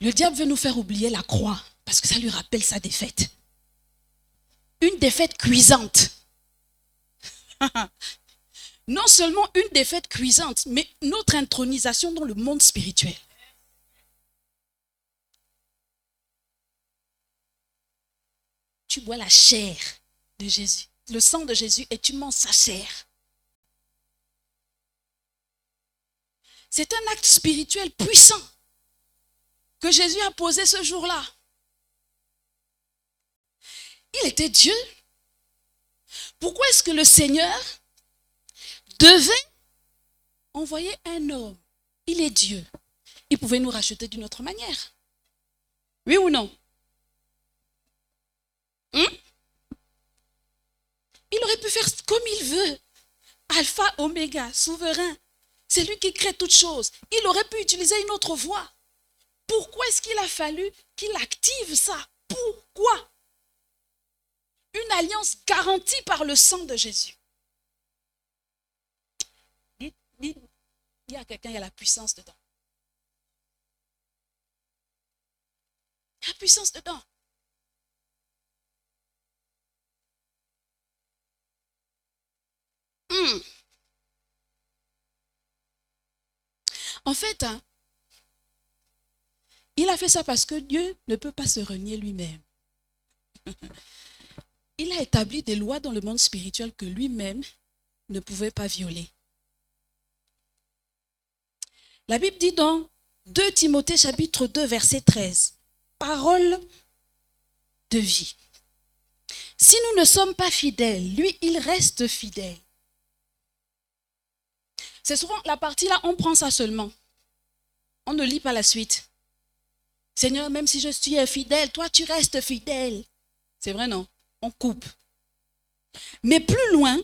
Le diable veut nous faire oublier la croix parce que ça lui rappelle sa défaite. Une défaite cuisante. Non seulement une défaite cuisante, mais notre intronisation dans le monde spirituel. Tu bois la chair de Jésus, le sang de Jésus, et tu manges sa chair. C'est un acte spirituel puissant que Jésus a posé ce jour-là. Il était Dieu. Pourquoi est-ce que le Seigneur devait envoyer un homme? Il est Dieu. Il pouvait nous racheter d'une autre manière. Oui ou non? Il aurait pu faire comme il veut. Alpha, oméga, souverain. C'est lui qui crée toutes choses. Il aurait pu utiliser une autre voie. Pourquoi est-ce qu'il a fallu qu'il active ça? Pourquoi? Une alliance garantie par le sang de Jésus. Dites, il y a quelqu'un, il y a la puissance dedans. Il y a la puissance dedans. En fait, il a fait ça parce que Dieu ne peut pas se renier lui-même. Il a établi des lois dans le monde spirituel que lui-même ne pouvait pas violer. La Bible dit dans 2 Timothée chapitre 2 verset 13, parole de vie. Si nous ne sommes pas fidèles, lui, il reste fidèle. C'est souvent la partie là, on prend ça seulement. On ne lit pas la suite. Seigneur, même si je suis infidèle, toi tu restes fidèle. C'est vrai, non? On coupe. Mais plus loin,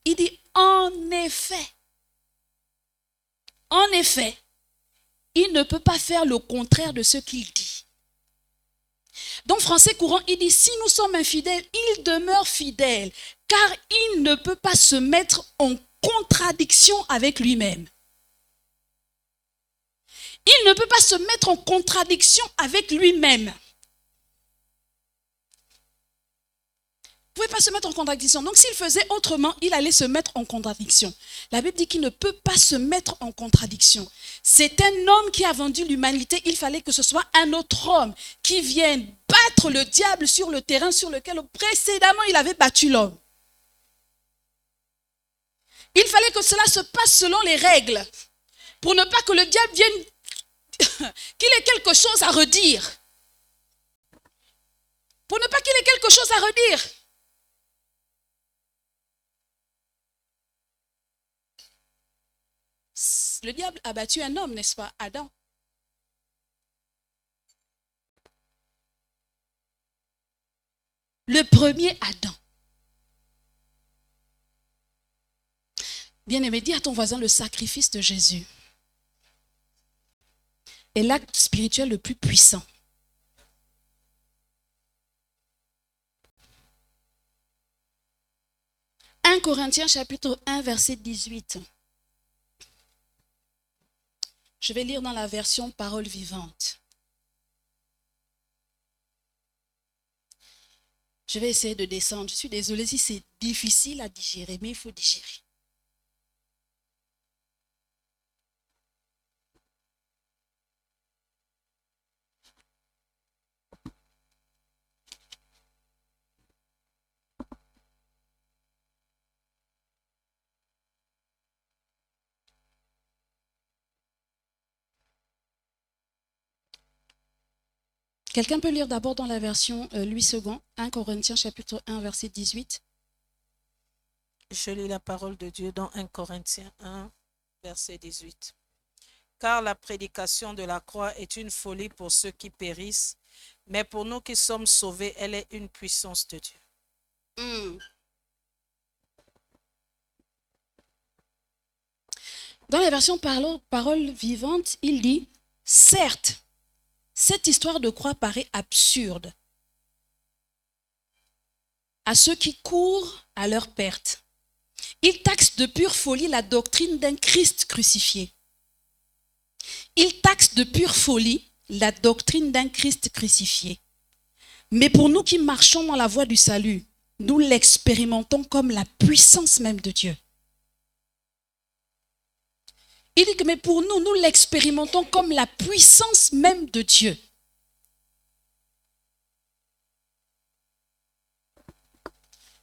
il dit en effet, il ne peut pas faire le contraire de ce qu'il dit. Dans français courant, il dit si nous sommes infidèles, il demeure fidèle, car il ne peut pas se mettre en contradiction avec lui-même. Il ne peut pas se mettre en contradiction avec lui-même. Il ne pouvait pas se mettre en contradiction. Donc s'il faisait autrement, il allait se mettre en contradiction. La Bible dit qu'il ne peut pas se mettre en contradiction. C'est un homme qui a vendu l'humanité. Il fallait que ce soit un autre homme qui vienne battre le diable sur le terrain sur lequel précédemment il avait battu l'homme. Il fallait que cela se passe selon les règles pour ne pas que le diable vienne, qu'il ait quelque chose à redire. Pour ne pas qu'il ait quelque chose à redire. Le diable a battu un homme, n'est-ce pas, Adam? Le premier Adam. Bien-aimé, dis à ton voisin, le sacrifice de Jésus est l'acte spirituel le plus puissant. « 1 Corinthiens chapitre 1 verset 18. Je vais lire dans la version Parole vivante. Je vais essayer de descendre. Je suis désolée si c'est difficile à digérer, mais il faut digérer. Quelqu'un peut lire d'abord dans la version Louis II, 1 Corinthiens chapitre 1 verset 18. Je lis la parole de Dieu dans 1 Corinthiens 1 verset 18. Car la prédication de la croix est une folie pour ceux qui périssent, mais pour nous qui sommes sauvés, elle est une puissance de Dieu. Dans la version Parole vivante, il dit, certes, cette histoire de croix paraît absurde à ceux qui courent à leur perte. Ils taxent de pure folie la doctrine d'un Christ crucifié. Ils taxent de pure folie la doctrine d'un Christ crucifié. Mais pour nous qui marchons dans la voie du salut, nous l'expérimentons comme la puissance même de Dieu. Il dit que mais pour nous, nous l'expérimentons comme la puissance même de Dieu.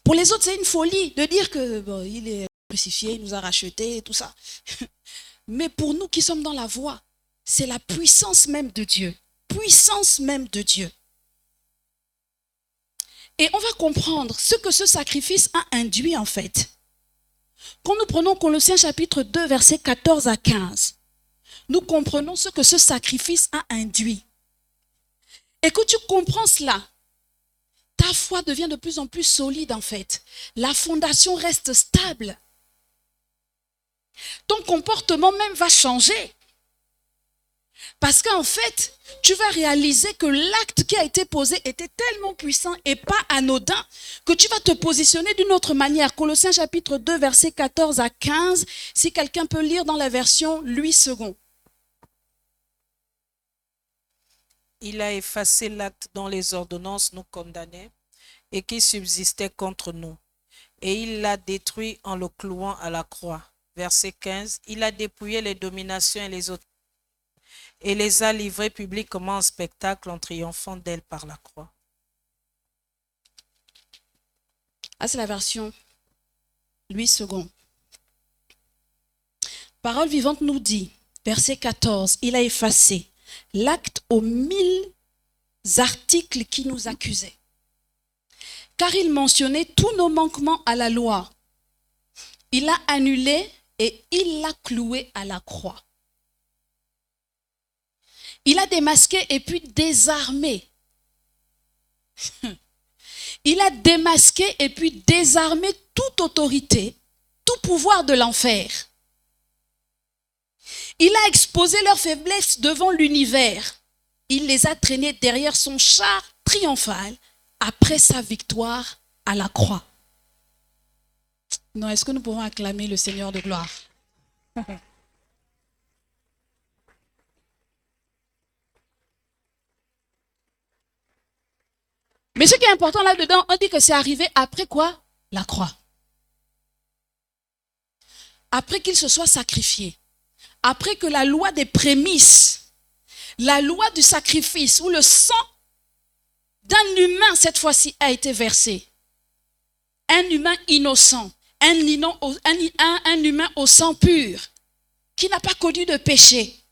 Pour les autres, c'est une folie de dire que bon, il est crucifié, il nous a rachetés, tout ça. Mais pour nous qui sommes dans la voie, c'est la puissance même de Dieu. Puissance même de Dieu. Et on va comprendre ce que ce sacrifice a induit en fait. Quand nous prenons Colossiens chapitre 2, versets 14 à 15, nous comprenons ce que ce sacrifice a induit. Et que tu comprends cela, ta foi devient de plus en plus solide en fait. La fondation reste stable. Ton comportement même va changer. Parce qu'en fait, tu vas réaliser que l'acte qui a été posé était tellement puissant et pas anodin que tu vas te positionner d'une autre manière. Colossiens chapitre 2, versets 14 à 15, si quelqu'un peut lire dans la version Louis II. Il a effacé l'acte dont les ordonnances nous condamnaient et qui subsistait contre nous. Et il l'a détruit en le clouant à la croix. Verset 15, il a dépouillé les dominations et les autorités et les a livrées publiquement en spectacle en triomphant d'elles par la croix. Ah, c'est la version Louis II. Parole vivante nous dit, verset 14, il a effacé l'acte aux 1000 articles qui nous accusaient. Car il mentionnait tous nos manquements à la loi. Il a annulé et il l'a cloué à la croix. Il a démasqué et puis désarmé. Il a démasqué et puis désarmé toute autorité, tout pouvoir de l'enfer. Il a exposé leurs faiblesses devant l'univers. Il les a traînés derrière son char triomphal après sa victoire à la croix. Non, est-ce que nous pouvons acclamer le Seigneur de gloire? Mais ce qui est important là-dedans, on dit que c'est arrivé après quoi? La croix. Après qu'il se soit sacrifié. Après que la loi des prémices, la loi du sacrifice, où le sang d'un humain cette fois-ci a été versé. Un humain innocent, un humain au sang pur, qui n'a pas connu de péché.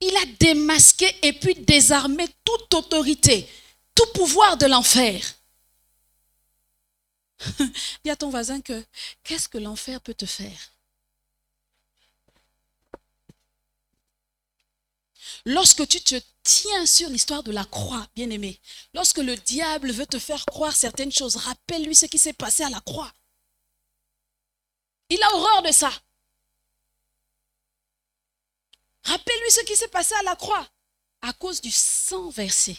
Il a démasqué et puis désarmé toute autorité, tout pouvoir de l'enfer. Dis à ton voisin que, qu'est-ce que l'enfer peut te faire? Lorsque tu te tiens sur l'histoire de la croix, bien-aimé, lorsque le diable veut te faire croire certaines choses, rappelle-lui ce qui s'est passé à la croix. Il a horreur de ça. Rappelle-lui ce qui s'est passé à la croix à cause du sang versé.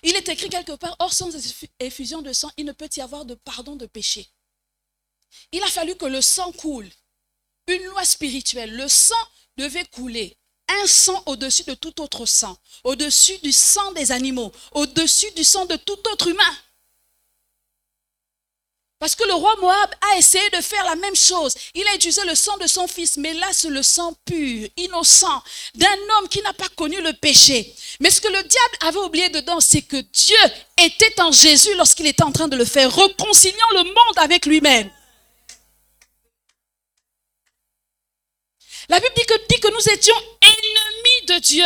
Il est écrit quelque part, hors sans effusion de sang, il ne peut y avoir de pardon de péché. Il a fallu que le sang coule. Une loi spirituelle, le sang devait couler. Un sang au-dessus de tout autre sang, au-dessus du sang des animaux, au-dessus du sang de tout autre humain. Parce que le roi Moab a essayé de faire la même chose. Il a utilisé le sang de son fils, mais là c'est le sang pur, innocent, d'un homme qui n'a pas connu le péché. Mais ce que le diable avait oublié dedans, c'est que Dieu était en Jésus lorsqu'il était en train de le faire, réconciliant le monde avec lui-même. La Bible dit que nous étions ennemis de Dieu,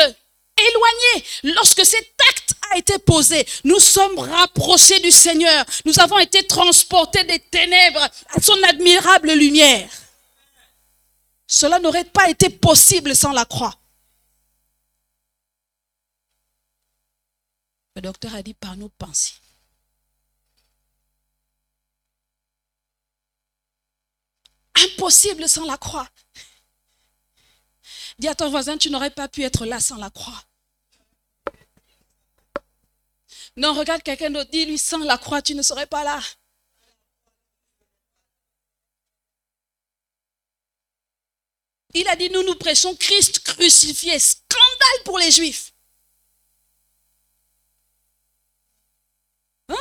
éloignés. Lorsque cet acte a été posé, nous sommes rapprochés du Seigneur. Nous avons été transportés des ténèbres à son admirable lumière. Cela n'aurait pas été possible sans la croix. Le docteur a dit par nos pensées. Impossible sans la croix. Dis à ton voisin, tu n'aurais pas pu être là sans la croix. Non, regarde quelqu'un d'autre, dis-lui, sans la croix, tu ne serais pas là. Il a dit, nous prêchons Christ crucifié. Scandale pour les Juifs. Hein?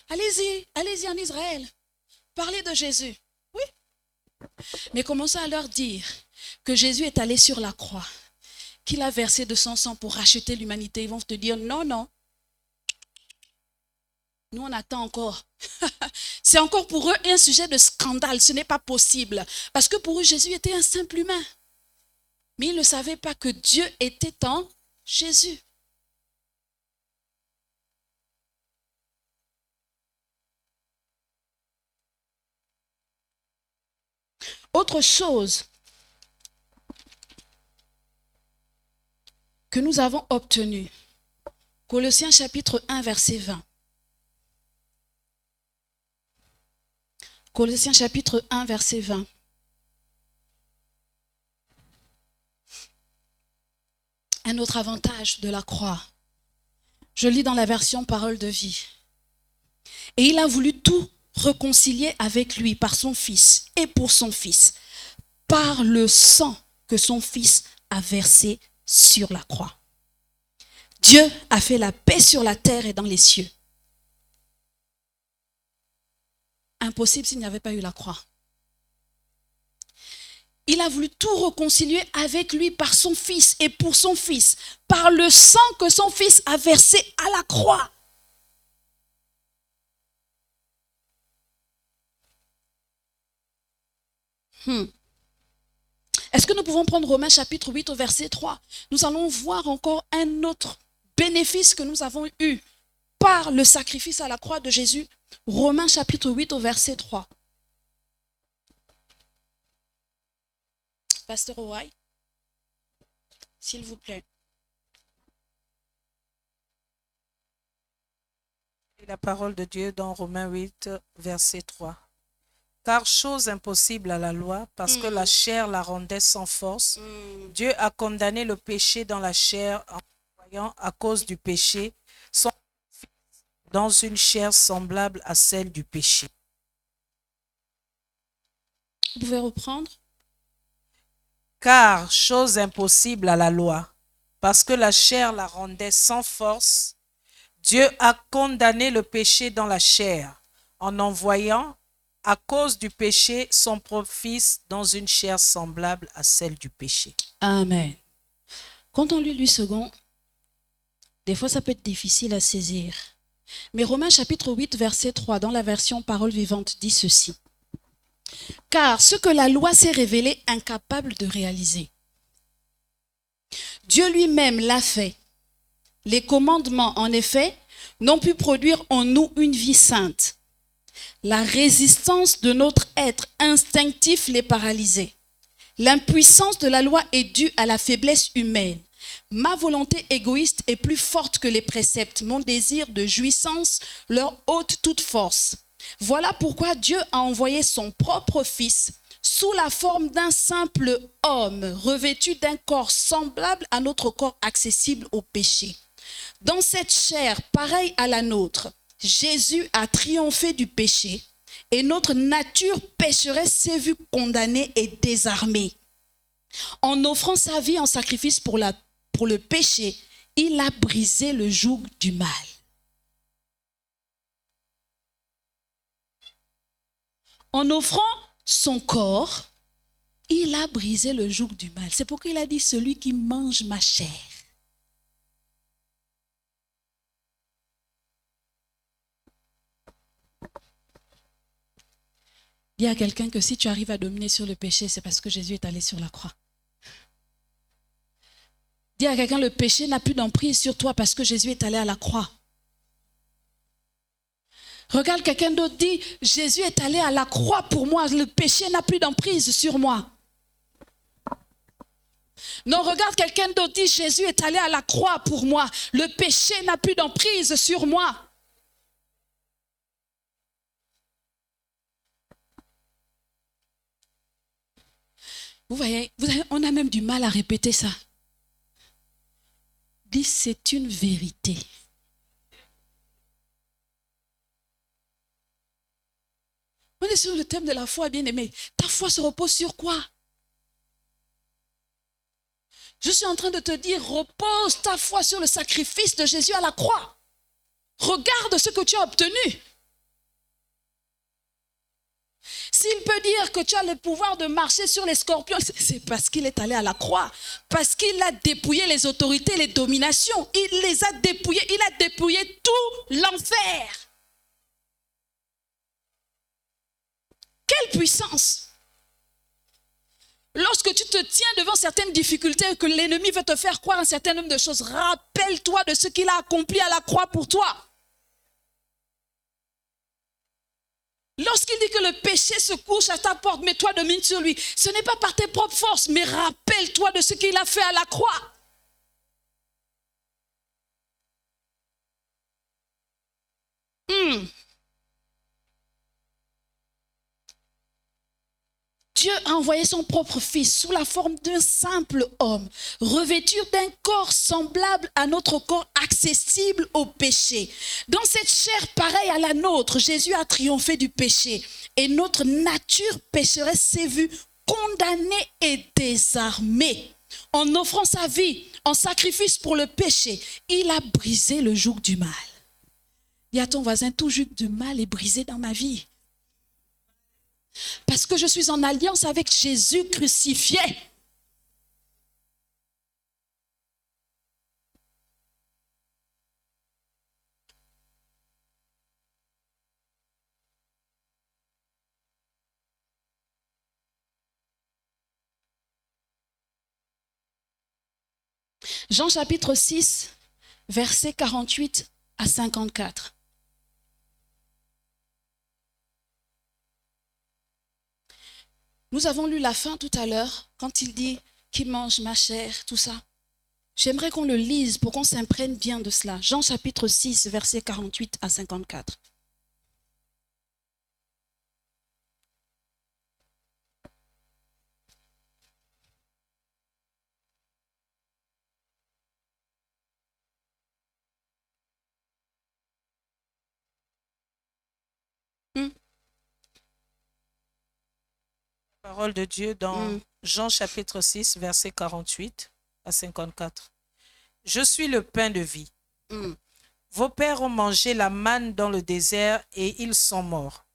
Allez-y en Israël. Parlez de Jésus. Oui. Mais commencez à leur dire que Jésus est allé sur la croix, qu'il a versé de son sang pour racheter l'humanité. Ils vont te dire, non, non. Nous, on attend encore. C'est encore pour eux un sujet de scandale. Ce n'est pas possible. Parce que pour eux, Jésus était un simple humain. Mais ils ne savaient pas que Dieu était en Jésus. Autre chose que nous avons obtenue. Colossiens chapitre 1, verset 20. Colossiens chapitre 1, verset 20. Un autre avantage de la croix. Je lis dans la version Parole de vie. Et il a voulu tout réconcilier avec lui par son Fils et pour son Fils, par le sang que son Fils a versé sur la croix. Dieu a fait la paix sur la terre et dans les cieux. Impossible s'il n'y avait pas eu la croix. Il a voulu tout réconcilier avec lui par son Fils et pour son Fils, par le sang que son Fils a versé à la croix. Est-ce que nous pouvons prendre Romains chapitre 8 au verset 3? Nous allons voir encore un autre bénéfice que nous avons eu par le sacrifice à la croix de Jésus. Romains chapitre 8 au verset 3. Pasteur Ouai, s'il vous plaît. La parole de Dieu dans Romains 8, verset 3. Car chose impossible à la loi, parce que la chair la rendait sans force, Dieu a condamné le péché dans la chair en envoyant à cause du péché son Fils dans une chair semblable à celle du péché. Vous pouvez reprendre? Car chose impossible à la loi, parce que la chair la rendait sans force, Dieu a condamné le péché dans la chair en envoyant à cause du péché son propre Fils dans une chair semblable à celle du péché. Amen. Quand on lit lui second, des fois ça peut être difficile à saisir. Mais Romains chapitre 8 verset 3 dans la version Parole vivante dit ceci. Car ce que la loi s'est révélée incapable de réaliser, Dieu lui-même l'a fait. Les commandements, en effet, n'ont pu produire en nous une vie sainte. La résistance de notre être instinctif les paralysait. L'impuissance de la loi est due à la faiblesse humaine. Ma volonté égoïste est plus forte que les préceptes. Mon désir de jouissance leur ôte toute force. Voilà pourquoi Dieu a envoyé son propre Fils sous la forme d'un simple homme revêtu d'un corps semblable à notre corps accessible au péché. Dans cette chair pareille à la nôtre, Jésus a triomphé du péché et notre nature pécheresse s'est vue condamnée et désarmée. En offrant sa vie en sacrifice pour le péché, il a brisé le joug du mal. En offrant son corps, il a brisé le joug du mal. C'est pourquoi il a dit, celui qui mange ma chair. Dis à quelqu'un que si tu arrives à dominer sur le péché, c'est parce que Jésus est allé sur la croix. Dis à quelqu'un, le péché n'a plus d'emprise sur toi parce que Jésus est allé à la croix. Regarde quelqu'un d'autre, dit, Jésus est allé à la croix pour moi, le péché n'a plus d'emprise sur moi. Non, regarde quelqu'un d'autre, dit, Jésus est allé à la croix pour moi, le péché n'a plus d'emprise sur moi. Vous voyez, on a même du mal à répéter ça. Dis c'est une vérité. On est sur le thème de la foi, bien-aimé. Ta foi se repose sur quoi? Je suis en train de te dire, repose ta foi sur le sacrifice de Jésus à la croix. Regarde ce que tu as obtenu. S'il peut dire que tu as le pouvoir de marcher sur les scorpions, c'est parce qu'il est allé à la croix. Parce qu'il a dépouillé les autorités, les dominations. Il les a dépouillées. Il a dépouillé tout l'enfer. Quelle puissance! Lorsque tu te tiens devant certaines difficultés et que l'ennemi veut te faire croire un certain nombre de choses, rappelle-toi de ce qu'il a accompli à la croix pour toi. Lorsqu'il dit que le péché se couche à ta porte, mais toi domine sur lui, ce n'est pas par tes propres forces, mais rappelle-toi de ce qu'il a fait à la croix. Dieu a envoyé son propre fils sous la forme d'un simple homme, revêtu d'un corps semblable à notre corps, accessible au péché. Dans cette chair pareille à la nôtre, Jésus a triomphé du péché et notre nature pécheresse s'est vue condamnée et désarmée. En offrant sa vie en sacrifice pour le péché, il a brisé le joug du mal. Dis à ton voisin, tout joug du mal est brisé dans ma vie. Parce que je suis en alliance avec Jésus crucifié. Jean chapitre 6, versets 48 à 54. Nous avons lu la fin tout à l'heure, quand il dit qu'il mange ma chair, tout ça. J'aimerais qu'on le lise pour qu'on s'imprègne bien de cela. Jean chapitre 6, versets 48 à 54. Parole de Dieu dans Jean chapitre 6, versets 48 à 54. Je suis le pain de vie. Vos pères ont mangé la manne dans le désert et ils sont morts.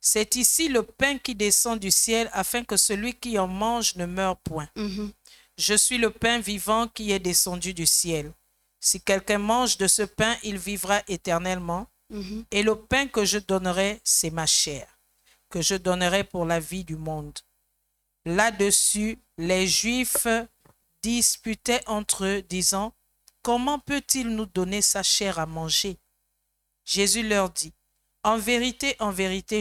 C'est ici le pain qui descend du ciel afin que celui qui en mange ne meure point. Je suis le pain vivant qui est descendu du ciel. Si quelqu'un mange de ce pain, il vivra éternellement. Et le pain que je donnerai, c'est ma chair, que je donnerai pour la vie du monde. Là-dessus, les Juifs disputaient entre eux, disant, « Comment peut-il nous donner sa chair à manger ?» Jésus leur dit, « En vérité,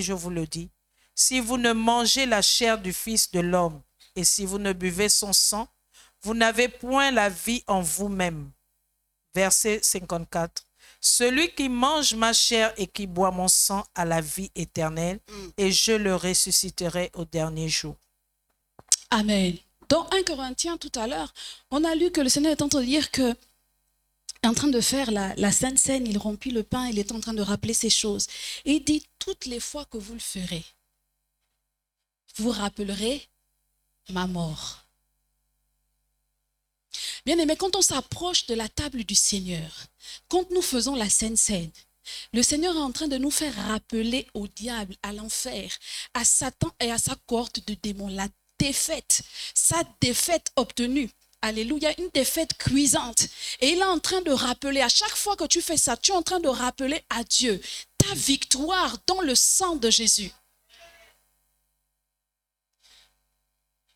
je vous le dis, si vous ne mangez la chair du Fils de l'homme et si vous ne buvez son sang, vous n'avez point la vie en vous-même. » Verset 54. Celui qui mange ma chair et qui boit mon sang a la vie éternelle, et je le ressusciterai au dernier jour. Amen. Dans 1 Corinthiens, tout à l'heure, on a lu que le Seigneur est en train de dire que, en train de faire la Sainte Seine, il rompit le pain, il est en train de rappeler ces choses. Et il dit, toutes les fois que vous le ferez, vous rappellerez ma mort. Bien-aimé, quand on s'approche de la table du Seigneur, quand nous faisons la Sainte Seine, le Seigneur est en train de nous faire rappeler au diable, à l'enfer, à Satan et à sa cohorte de démons, la défaite, sa défaite obtenue. Alléluia, une défaite cuisante. Et il est en train de rappeler, à chaque fois que tu fais ça, tu es en train de rappeler à Dieu ta victoire dans le sang de Jésus.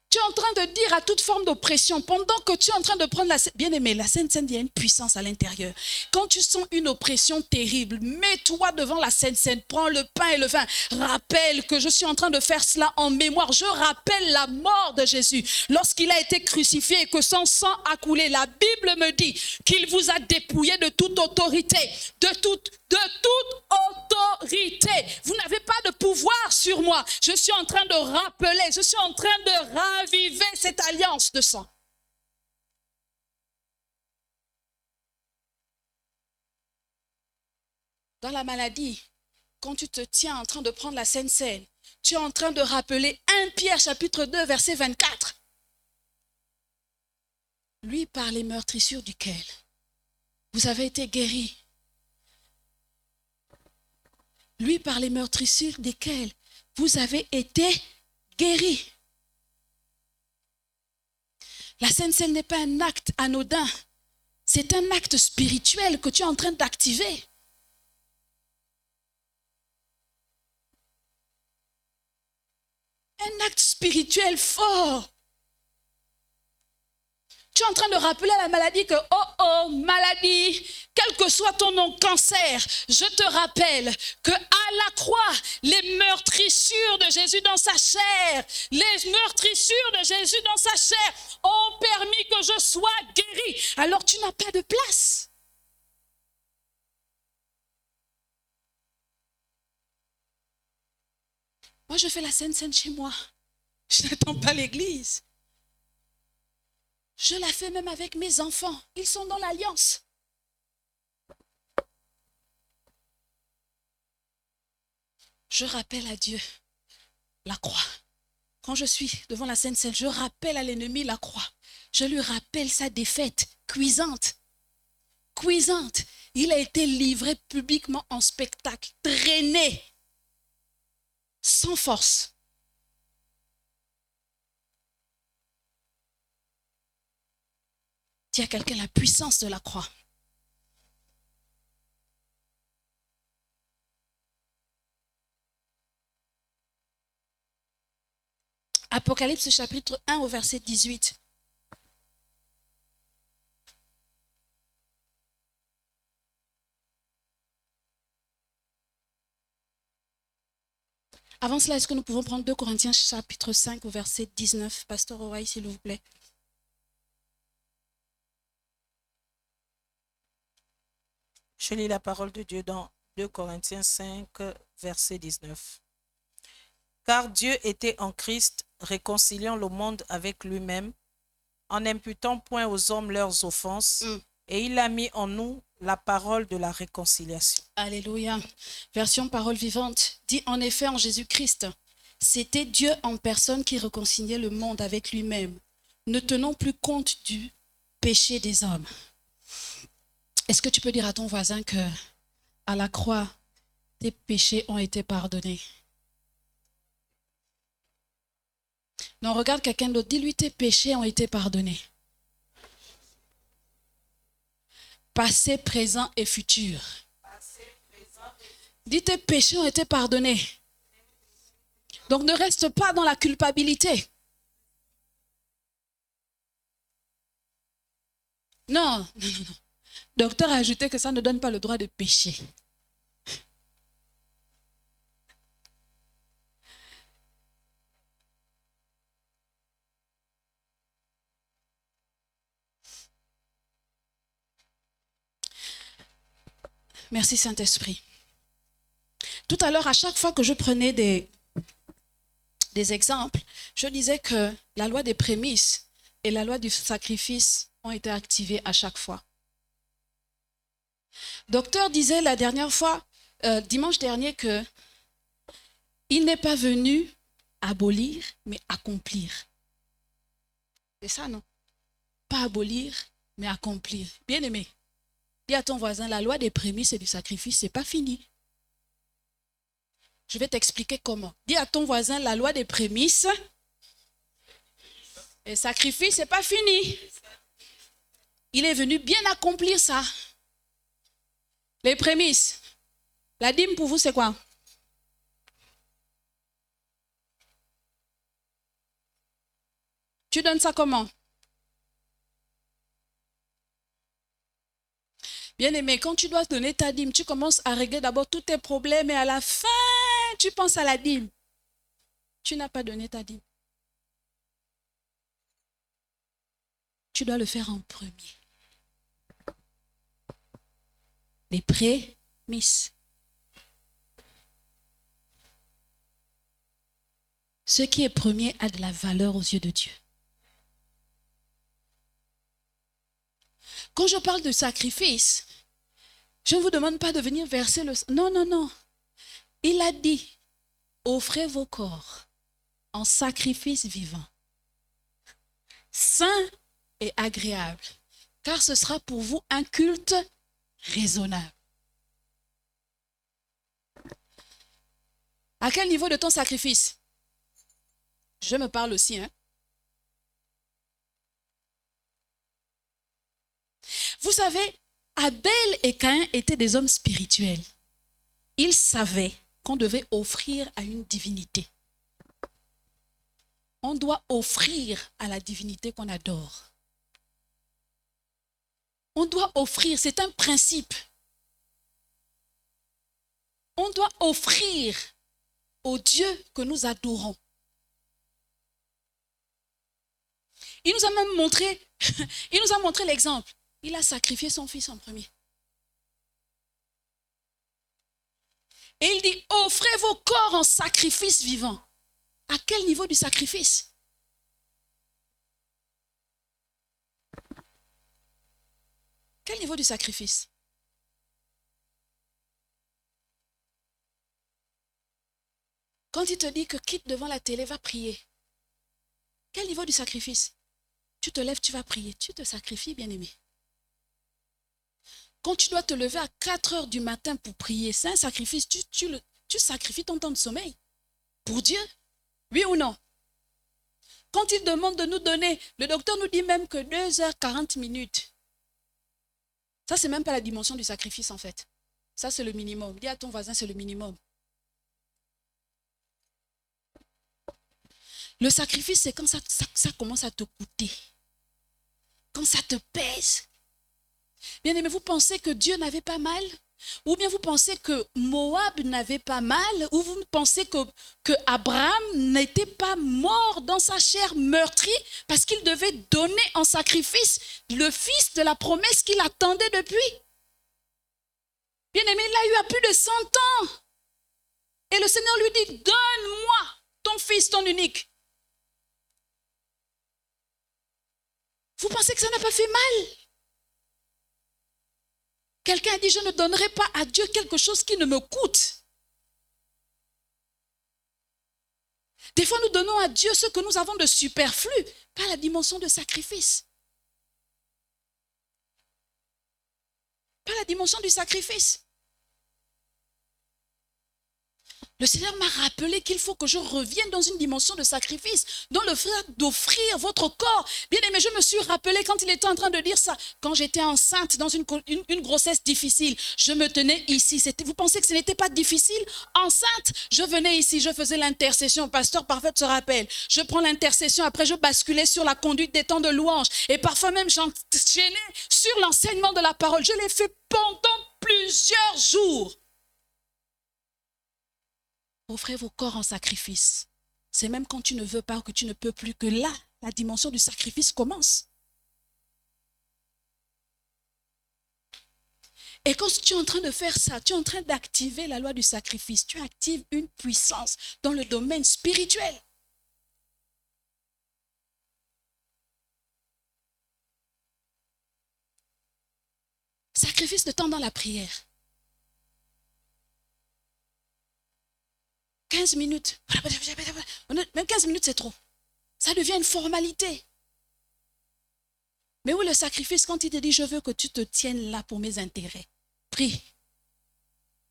Tu es en train de dire à toute forme d'oppression, pendant que tu es en train de prendre la Sainte... Bien-aimé, la Sainte Seine, il y a une puissance à l'intérieur. Quand tu sens une oppression terrible, mets-toi devant la Sainte Seine, prends le pain et le vin. Rappelle que je suis en train de faire cela en mémoire. Je rappelle la mort de Jésus lorsqu'il a été crucifié et que son sang a coulé. La Bible me dit qu'il vous a dépouillé de toute autorité, de toute autorité. Vous n'avez pas de pouvoir sur moi. Je suis en train de rappeler, je suis en train de raviver cette alliance de sang. dans la maladie, quand tu te tiens en train de prendre la Sainte Seine, tu es en train de rappeler 1 Pierre chapitre 2 verset 24. Lui par les meurtrissures duquel vous avez été guéris. Lui par les meurtrissures desquelles vous avez été guéris. La Sainte Seine n'est pas un acte anodin. C'est un acte spirituel que tu es en train d'activer. Un acte spirituel fort. Tu es en train de rappeler à la maladie que, oh, maladie, quel que soit ton nom, cancer, je te rappelle que à la croix, les meurtrissures de Jésus dans sa chair, les meurtrissures de Jésus dans sa chair ont permis que je sois guéri. Alors tu n'as pas de place. Moi, je fais la Sainte Seine chez moi. Je n'attends pas l'église. Je la fais même avec mes enfants. Ils sont dans l'alliance. Je rappelle à Dieu la croix. Quand je suis devant la Sainte Seine, je rappelle à l'ennemi la croix. Je lui rappelle sa défaite cuisante. Cuisante. Il a été livré publiquement en spectacle, traîné, sans force. Dis à quelqu'un la puissance de la croix. Apocalypse chapitre 1 au verset 18. Avant cela, est-ce que nous pouvons prendre 2 Corinthiens chapitre 5 au verset 19? Pasteur Owaï, s'il vous plaît. Je lis la parole de Dieu dans 2 Corinthiens 5, verset 19. Car Dieu était en Christ, réconciliant le monde avec lui-même, en n'imputant point aux hommes leurs offenses, et il a mis en nous la parole de la réconciliation. Alléluia. Version parole vivante dit en effet en Jésus-Christ, c'était Dieu en personne qui réconciliait le monde avec lui-même, ne tenant plus compte du péché des hommes. Est-ce que tu peux dire à ton voisin que à la croix, tes péchés ont été pardonnés? Non, regarde quelqu'un d'autre, dis-lui tes péchés ont été pardonnés. Passé, présent et futur. Dis tes péchés ont été pardonnés. Donc ne reste pas dans la culpabilité. Non. Docteur a ajouté que ça ne donne pas le droit de pécher. Merci Saint-Esprit. Tout à l'heure, à chaque fois que je prenais des exemples, je disais que la loi des prémices et la loi du sacrifice ont été activées à chaque fois. Docteur disait la dernière fois, dimanche dernier, que il n'est pas venu abolir, mais accomplir. C'est ça, non? Pas abolir, mais accomplir. Bien aimé, dis à ton voisin, la loi des prémices et du sacrifice, c'est pas fini. Je vais t'expliquer comment. Dis à ton voisin, la loi des prémices et sacrifice, c'est pas fini. Il est venu bien accomplir ça. Les prémices. La dîme pour vous, c'est quoi? Tu donnes ça comment? Bien-aimé, quand tu dois donner ta dîme, tu commences à régler d'abord tous tes problèmes et à la fin, tu penses à la dîme. Tu n'as pas donné ta dîme. Tu dois le faire en premier. Les prémices. Ce qui est premier a de la valeur aux yeux de Dieu. Quand je parle de sacrifice, Je ne vous demande pas de venir verser le... Non, non, non. Il a dit, offrez vos corps en sacrifice vivant, saint et agréable, car ce sera pour vous un culte raisonnable. À quel niveau de ton sacrifice? Je me parle aussi, hein? Vous savez, Abel et Caïn étaient des hommes spirituels. Ils savaient qu'on devait offrir à une divinité. On doit offrir à la divinité qu'on adore. On doit offrir, c'est un principe. On doit offrir au Dieu que nous adorons. Il nous a même montré, il nous a montré l'exemple. Il a sacrifié son fils en premier. Et il dit, offrez vos corps en sacrifice vivant. À quel niveau du sacrifice? Quel niveau du sacrifice? Quand il te dit que quitte devant la télé, va prier. Quel niveau du sacrifice? Tu te lèves, tu vas prier. Tu te sacrifies, bien-aimé. Quand tu dois te lever à 4 heures du matin pour prier, c'est un sacrifice. Tu sacrifies ton temps de sommeil. Pour Dieu? Oui ou non? Quand il demande de nous donner, le docteur nous dit même que 2h40. Ça, c'est même pas la dimension du sacrifice en fait. Ça, c'est le minimum. Dis à ton voisin, c'est le minimum. Le sacrifice, c'est quand ça commence à te coûter. Quand ça te pèse. Bien aimé, vous pensez que Dieu n'avait pas mal? Ou bien vous pensez que Moab n'avait pas mal? Ou vous pensez que Abraham n'était pas mort dans sa chair meurtrie parce qu'il devait donner en sacrifice le fils de la promesse qu'il attendait depuis? Bien aimé, il a eu à plus de 100 ans. Et le Seigneur lui dit, donne-moi ton fils, ton unique. Vous pensez que ça n'a pas fait mal? Quelqu'un a dit, je ne donnerai pas à Dieu quelque chose qui ne me coûte. Des fois, nous donnons à Dieu ce que nous avons de superflu, pas la dimension de sacrifice. Pas la dimension du sacrifice. Le Seigneur m'a rappelé qu'il faut que je revienne dans une dimension de sacrifice, dans le fait d'offrir votre corps. Bien aimé, je me suis rappelé quand il était en train de dire ça, quand j'étais enceinte dans une grossesse difficile, je me tenais ici. Vous pensez que ce n'était pas difficile? Enceinte, je venais ici, je faisais l'intercession. Pasteur Parfait se rappelle. Je prends l'intercession, après je basculais sur la conduite des temps de louange. Et parfois même j'enchaînais sur l'enseignement de la parole. Je l'ai fait pendant plusieurs jours. Offrez vos corps en sacrifice. C'est même quand tu ne veux pas ou que tu ne peux plus que là, la dimension du sacrifice commence. Et quand tu es en train de faire ça, tu es en train d'activer la loi du sacrifice. Tu actives une puissance dans le domaine spirituel. Sacrifice de temps dans la prière. 15 minutes. Même 15 minutes, c'est trop. Ça devient une formalité. Mais où le sacrifice, quand il te dit, je veux que tu te tiennes là pour mes intérêts. Prie.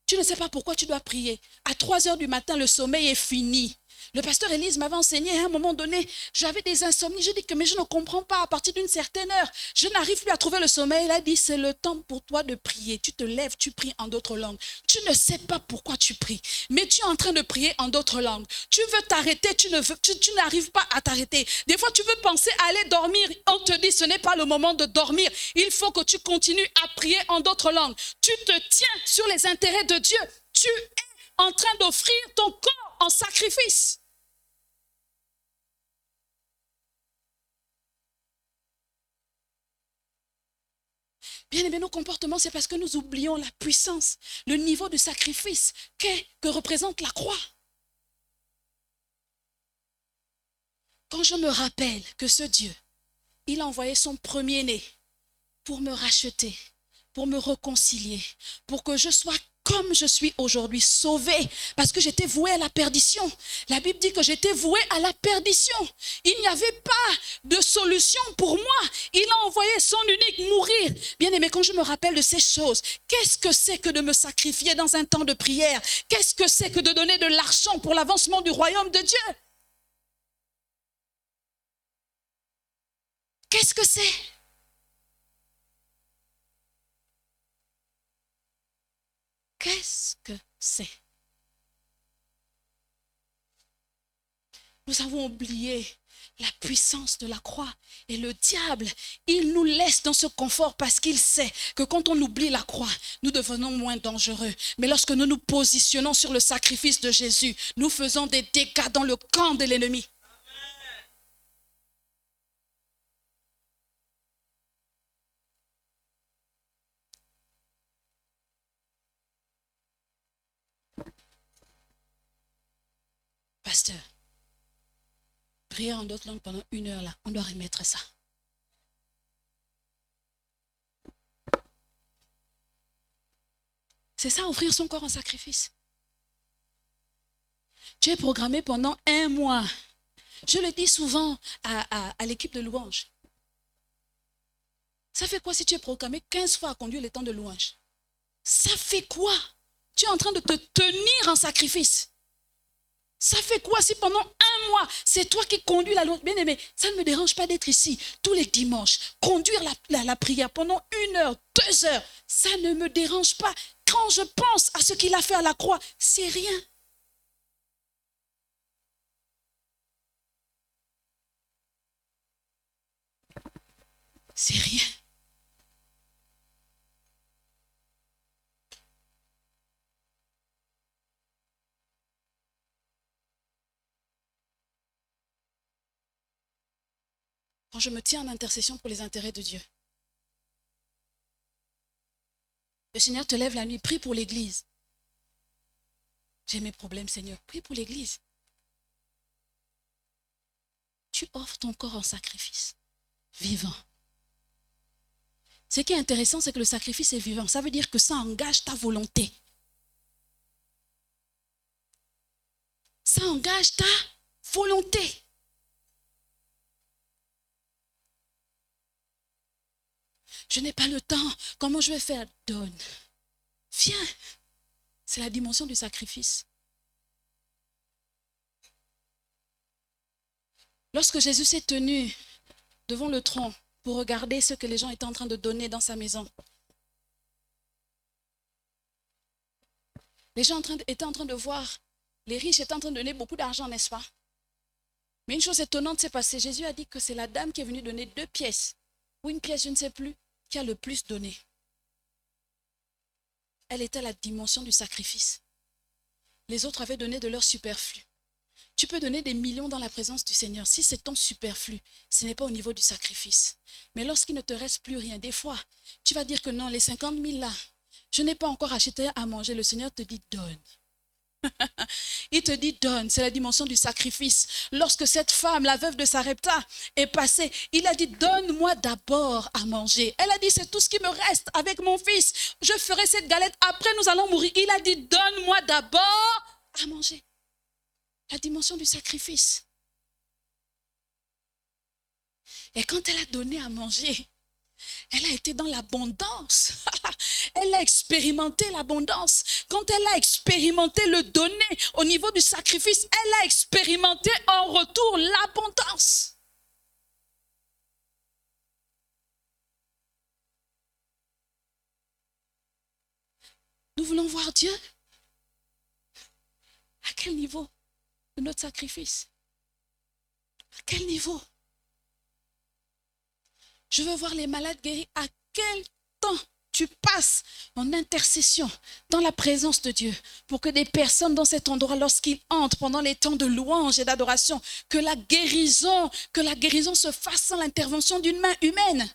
Tu ne sais pas pourquoi tu dois prier. À 3 heures du matin, le sommeil est fini. Le pasteur Élise m'avait enseigné à un moment donné, j'avais des insomnies. Je dis que mais je ne comprends pas, à partir d'une certaine heure, je n'arrive plus à trouver le sommeil. Il a dit, c'est le temps pour toi de prier. Tu te lèves, tu pries en d'autres langues. Tu ne sais pas pourquoi tu pries, mais tu es en train de prier en d'autres langues. Tu veux t'arrêter, tu n'arrives pas à t'arrêter. Des fois, tu veux penser à aller dormir. On te dit, ce n'est pas le moment de dormir. Il faut que tu continues à prier en d'autres langues. Tu te tiens sur les intérêts de Dieu. Tu es en train d'offrir ton corps en sacrifice. Bien aimé, nos comportements, c'est parce que nous oublions la puissance, le niveau de sacrifice que représente la croix. Quand je me rappelle que ce Dieu, il a envoyé son premier-né pour me racheter, pour me réconcilier, pour que je sois comme je suis aujourd'hui, sauvé, parce que j'étais voué à la perdition. La Bible dit que j'étais voué à la perdition. Il n'y avait pas de solution pour moi. Il a envoyé son unique mourir. Bien aimé, quand je me rappelle de ces choses, qu'est-ce que c'est que de me sacrifier dans un temps de prière? Qu'est-ce que c'est que de donner de l'argent pour l'avancement du royaume de Dieu? Qu'est-ce que c'est? Qu'est-ce que c'est? Nous avons oublié la puissance de la croix. Et le diable, il nous laisse dans ce confort parce qu'il sait que quand on oublie la croix, nous devenons moins dangereux. Mais lorsque nous nous positionnons sur le sacrifice de Jésus, nous faisons des dégâts dans le camp de l'ennemi. Pasteur, prier en d'autres langues pendant 1 heure là, on doit remettre ça. C'est ça, offrir son corps en sacrifice. Tu es programmé pendant 1 mois. Je le dis souvent à l'équipe de louange. Ça fait quoi si tu es programmé 15 fois à conduire les temps de louange? Ça fait quoi? Tu es en train de te tenir en sacrifice. Ça fait quoi si pendant 1 mois, c'est toi qui conduis la louange? Bien aimé, ça ne me dérange pas d'être ici tous les dimanches. Conduire la prière pendant 1 heure, 2 heures, ça ne me dérange pas. Quand je pense à ce qu'il a fait à la croix, c'est rien. C'est rien. Quand je me tiens en intercession pour les intérêts de Dieu, le Seigneur te lève la nuit, prie pour l'église. J'ai mes problèmes, Seigneur, prie pour l'église. Tu offres ton corps en sacrifice, vivant. Ce qui est intéressant, c'est que le sacrifice est vivant. Ça veut dire que ça engage ta volonté. Ça engage ta volonté. Je n'ai pas le temps. Comment je vais faire? Donne. Viens. C'est la dimension du sacrifice. Lorsque Jésus s'est tenu devant le tronc pour regarder ce que les gens étaient en train de donner dans sa maison, les gens étaient en train de voir, les riches étaient en train de donner beaucoup d'argent, n'est-ce pas? Mais une chose étonnante s'est passée. Jésus a dit que c'est la dame qui est venue donner 2 pièces, ou 1 pièce, je ne sais plus, qui a le plus donné. Elle était à la dimension du sacrifice. Les autres avaient donné de leur superflu. Tu peux donner des millions dans la présence du Seigneur. Si c'est ton superflu, ce n'est pas au niveau du sacrifice. Mais lorsqu'il ne te reste plus rien, des fois, tu vas dire que non, les 50 000 là, je n'ai pas encore acheté à manger. Le Seigneur te dit donne. Il te dit donne, c'est la dimension du sacrifice. Lorsque cette femme, la veuve de Sarepta, est passée, il a dit donne-moi d'abord à manger. Elle a dit c'est tout ce qui me reste avec mon fils. Je ferai cette galette, après nous allons mourir. Il a dit donne-moi d'abord à manger. La dimension du sacrifice. Et quand elle a donné à manger, elle a été dans l'abondance. Elle a expérimenté l'abondance. Quand elle a expérimenté le donner au niveau du sacrifice, elle a expérimenté en retour l'abondance. Nous voulons voir Dieu. À quel niveau de notre sacrifice? À quel niveau? Je veux voir les malades guéris. À quel temps tu passes en intercession dans la présence de Dieu pour que des personnes dans cet endroit, lorsqu'ils entrent pendant les temps de louange et d'adoration, que la guérison se fasse sans l'intervention d'une main humaine.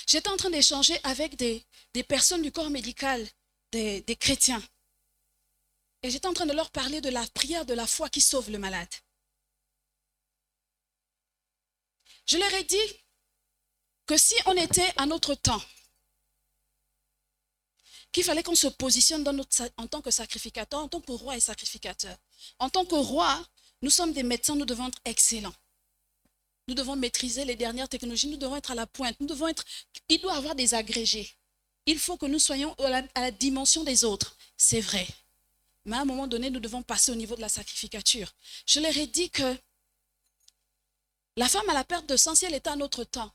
J'étais en train d'échanger avec des personnes du corps médical, des chrétiens. Et j'étais en train de leur parler de la prière de la foi qui sauve le malade. Je leur ai dit que si on était à notre temps, qu'il fallait qu'on se positionne en tant que sacrificateur, en tant que roi et sacrificateur. En tant que roi, nous sommes des médecins, nous devons être excellents. Nous devons maîtriser les dernières technologies, nous devons être à la pointe, il doit y avoir des agrégés. Il faut que nous soyons à la dimension des autres. C'est vrai. Mais à un moment donné, nous devons passer au niveau de la sacrificature. Je leur ai dit que la femme à la perte de sang, si elle était à notre temps,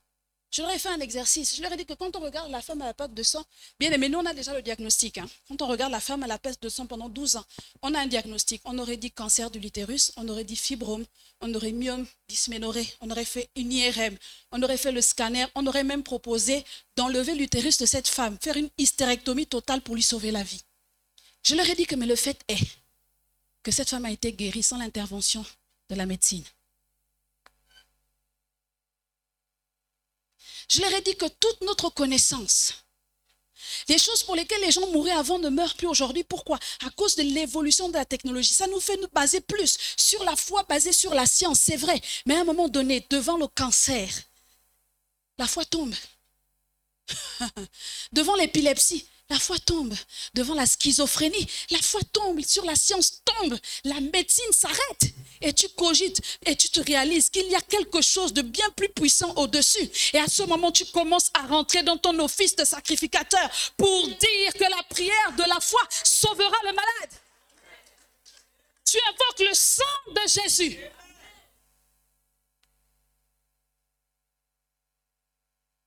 je leur ai fait un exercice. Je leur ai dit que quand on regarde la femme à la perte de sang, bien aimé, nous on a déjà le diagnostic. Quand on regarde la femme à la perte de sang pendant 12 ans, on a un diagnostic. On aurait dit cancer de l'utérus, on aurait dit fibrome, on aurait myome, dysménorrhée, on aurait fait une IRM, on aurait fait le scanner, on aurait même proposé d'enlever l'utérus de cette femme, faire une hystérectomie totale pour lui sauver la vie. Je leur ai dit que mais le fait est que cette femme a été guérie sans l'intervention de la médecine. Je leur ai dit que toute notre connaissance, les choses pour lesquelles les gens mouraient avant ne meurent plus aujourd'hui. Pourquoi? À cause de l'évolution de la technologie. Ça nous fait nous baser plus sur la foi, basée sur la science, c'est vrai. Mais à un moment donné, devant le cancer, la foi tombe. Devant l'épilepsie, la foi tombe. Devant la schizophrénie, la foi tombe. Sur la science tombe. La médecine s'arrête. Et tu cogites et tu te réalises qu'il y a quelque chose de bien plus puissant au-dessus. Et à ce moment, tu commences à rentrer dans ton office de sacrificateur pour dire que la prière de la foi sauvera le malade. Tu invoques le sang de Jésus.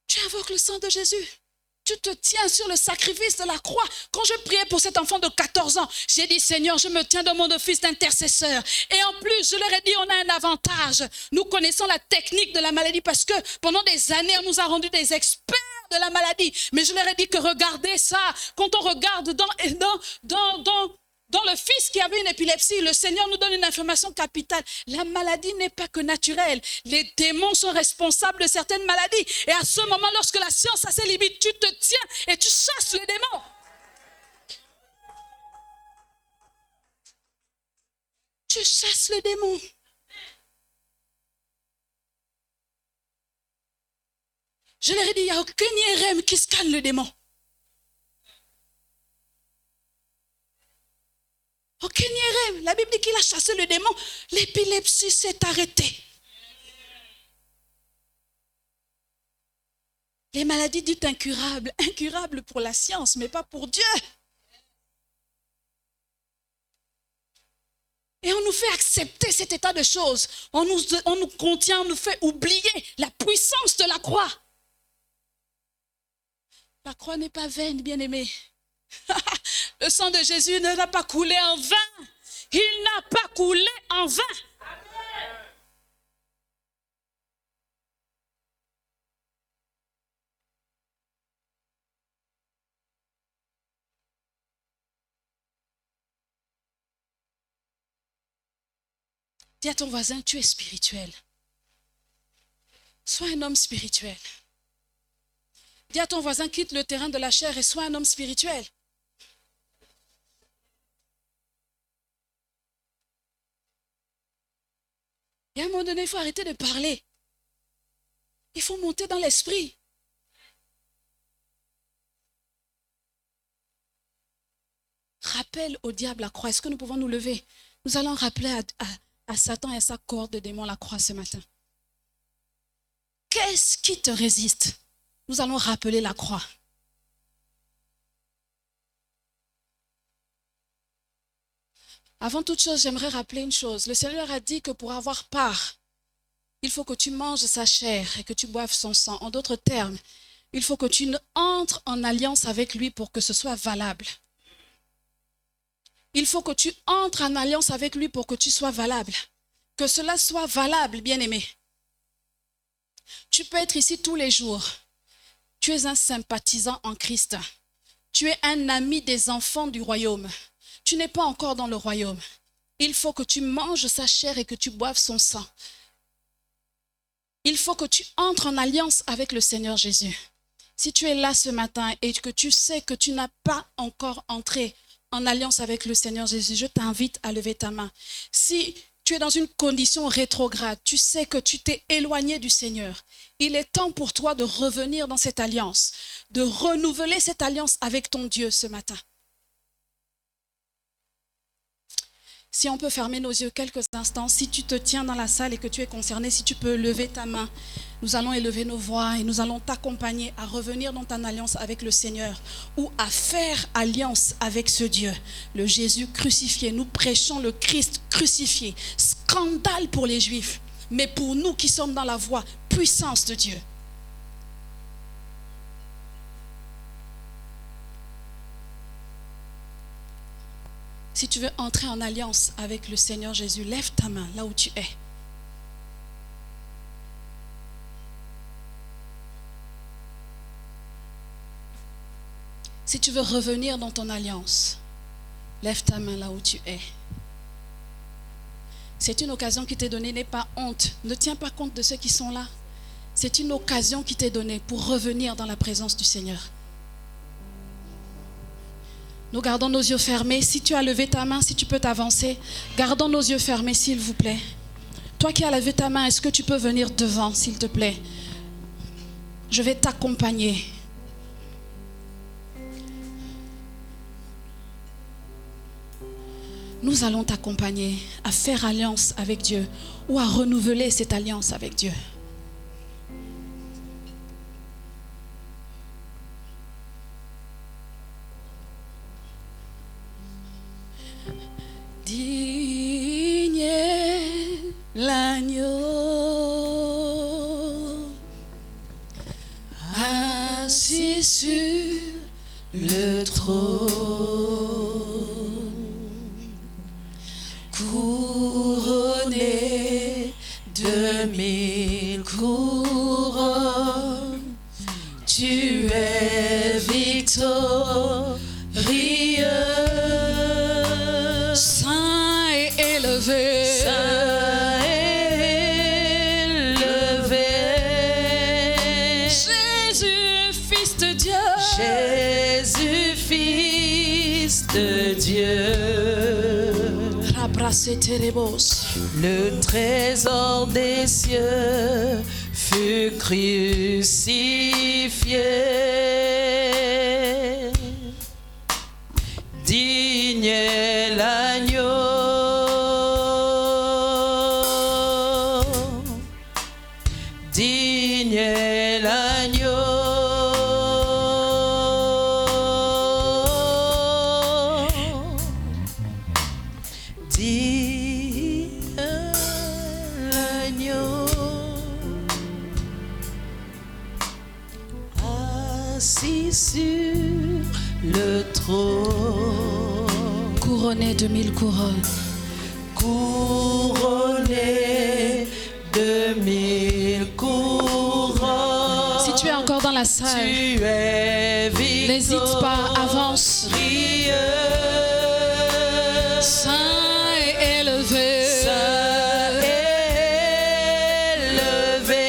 Tu invoques le sang de Jésus. Tu te tiens sur le sacrifice de la croix. Quand je priais pour cet enfant de 14 ans, j'ai dit, Seigneur, je me tiens dans mon office d'intercesseur. Et en plus, je leur ai dit, on a un avantage. Nous connaissons la technique de la maladie parce que pendant des années, on nous a rendus des experts de la maladie. Mais je leur ai dit que regardez ça. Quand on regarde dans le fils qui avait une épilepsie, le Seigneur nous donne une information capitale. La maladie n'est pas que naturelle. Les démons sont responsables de certaines maladies. Et à ce moment, lorsque la science a ses limites, tu te tiens et tu chasses les démons. Tu chasses le démon. Je leur ai dit, il n'y a aucun IRM qui scanne le démon. Aucun IRM. La Bible dit qu'il a chassé le démon. L'épilepsie s'est arrêtée. Les maladies dites incurables. Incurables pour la science, mais pas pour Dieu. Et on nous fait accepter cet état de choses. On nous contient, on nous fait oublier la puissance de la croix. La croix n'est pas vaine, bien-aimé. Le sang de Jésus n'a pas coulé en vain. Il n'a pas coulé en vain. Dis à ton voisin, tu es spirituel. Sois un homme spirituel. Dis à ton voisin, quitte le terrain de la chair et sois un homme spirituel. Et à un moment donné, il faut arrêter de parler. Il faut monter dans l'esprit. Rappelle au diable la croix. Est-ce que nous pouvons nous lever? Nous allons rappeler à Satan et à sa corde de démons la croix ce matin. Qu'est-ce qui te résiste? Nous allons rappeler la croix. Avant toute chose, j'aimerais rappeler une chose. Le Seigneur a dit que pour avoir part, il faut que tu manges sa chair et que tu boives son sang. En d'autres termes, il faut que tu entres en alliance avec lui pour que ce soit valable. Il faut que tu entres en alliance avec lui pour que tu sois valable. Que cela soit valable, bien-aimé. Tu peux être ici tous les jours. Tu es un sympathisant en Christ. Tu es un ami des enfants du royaume. Tu n'es pas encore dans le royaume. Il faut que tu manges sa chair et que tu boives son sang. Il faut que tu entres en alliance avec le Seigneur Jésus. Si tu es là ce matin et que tu sais que tu n'as pas encore entré en alliance avec le Seigneur Jésus, je t'invite à lever ta main. Si tu es dans une condition rétrograde, tu sais que tu t'es éloigné du Seigneur. Il est temps pour toi de revenir dans cette alliance, de renouveler cette alliance avec ton Dieu ce matin. Si on peut fermer nos yeux quelques instants, si tu te tiens dans la salle et que tu es concerné, si tu peux lever ta main, nous allons élever nos voix et nous allons t'accompagner à revenir dans ton alliance avec le Seigneur ou à faire alliance avec ce Dieu, le Jésus crucifié. Nous prêchons le Christ crucifié. Scandale pour les Juifs, mais pour nous qui sommes dans la voie, puissance de Dieu. Si tu veux entrer en alliance avec le Seigneur Jésus, lève ta main là où tu es. Si tu veux revenir dans ton alliance, lève ta main là où tu es. C'est une occasion qui t'est donnée, n'aie pas honte. Ne tiens pas compte de ceux qui sont là. C'est une occasion qui t'est donnée pour revenir dans la présence du Seigneur. Nous gardons nos yeux fermés. Si tu as levé ta main, si tu peux t'avancer, gardons nos yeux fermés, s'il vous plaît. Toi qui as levé ta main, est-ce que tu peux venir devant, s'il te plaît? Je vais t'accompagner. Nous allons t'accompagner à faire alliance avec Dieu ou à renouveler cette alliance avec Dieu. Digne est l'agneau assis sur le trône, couronné de 1000 couronnes, tu es victorieux. Saint et élevé, Saint et élevé, Jésus, Fils de Dieu, Jésus, Fils de Dieu. Le trésor des cieux fut crucifié. Digne est l'agneau, digne est l'agneau, digne est l'agneau, assis sur le trône, couronné de 1000 couronnes, couronné de 1000 couronnes. Si tu es encore dans la salle, Tu es victorieux. n'hésite pas, avance. Saint et élevé, Saint élevé,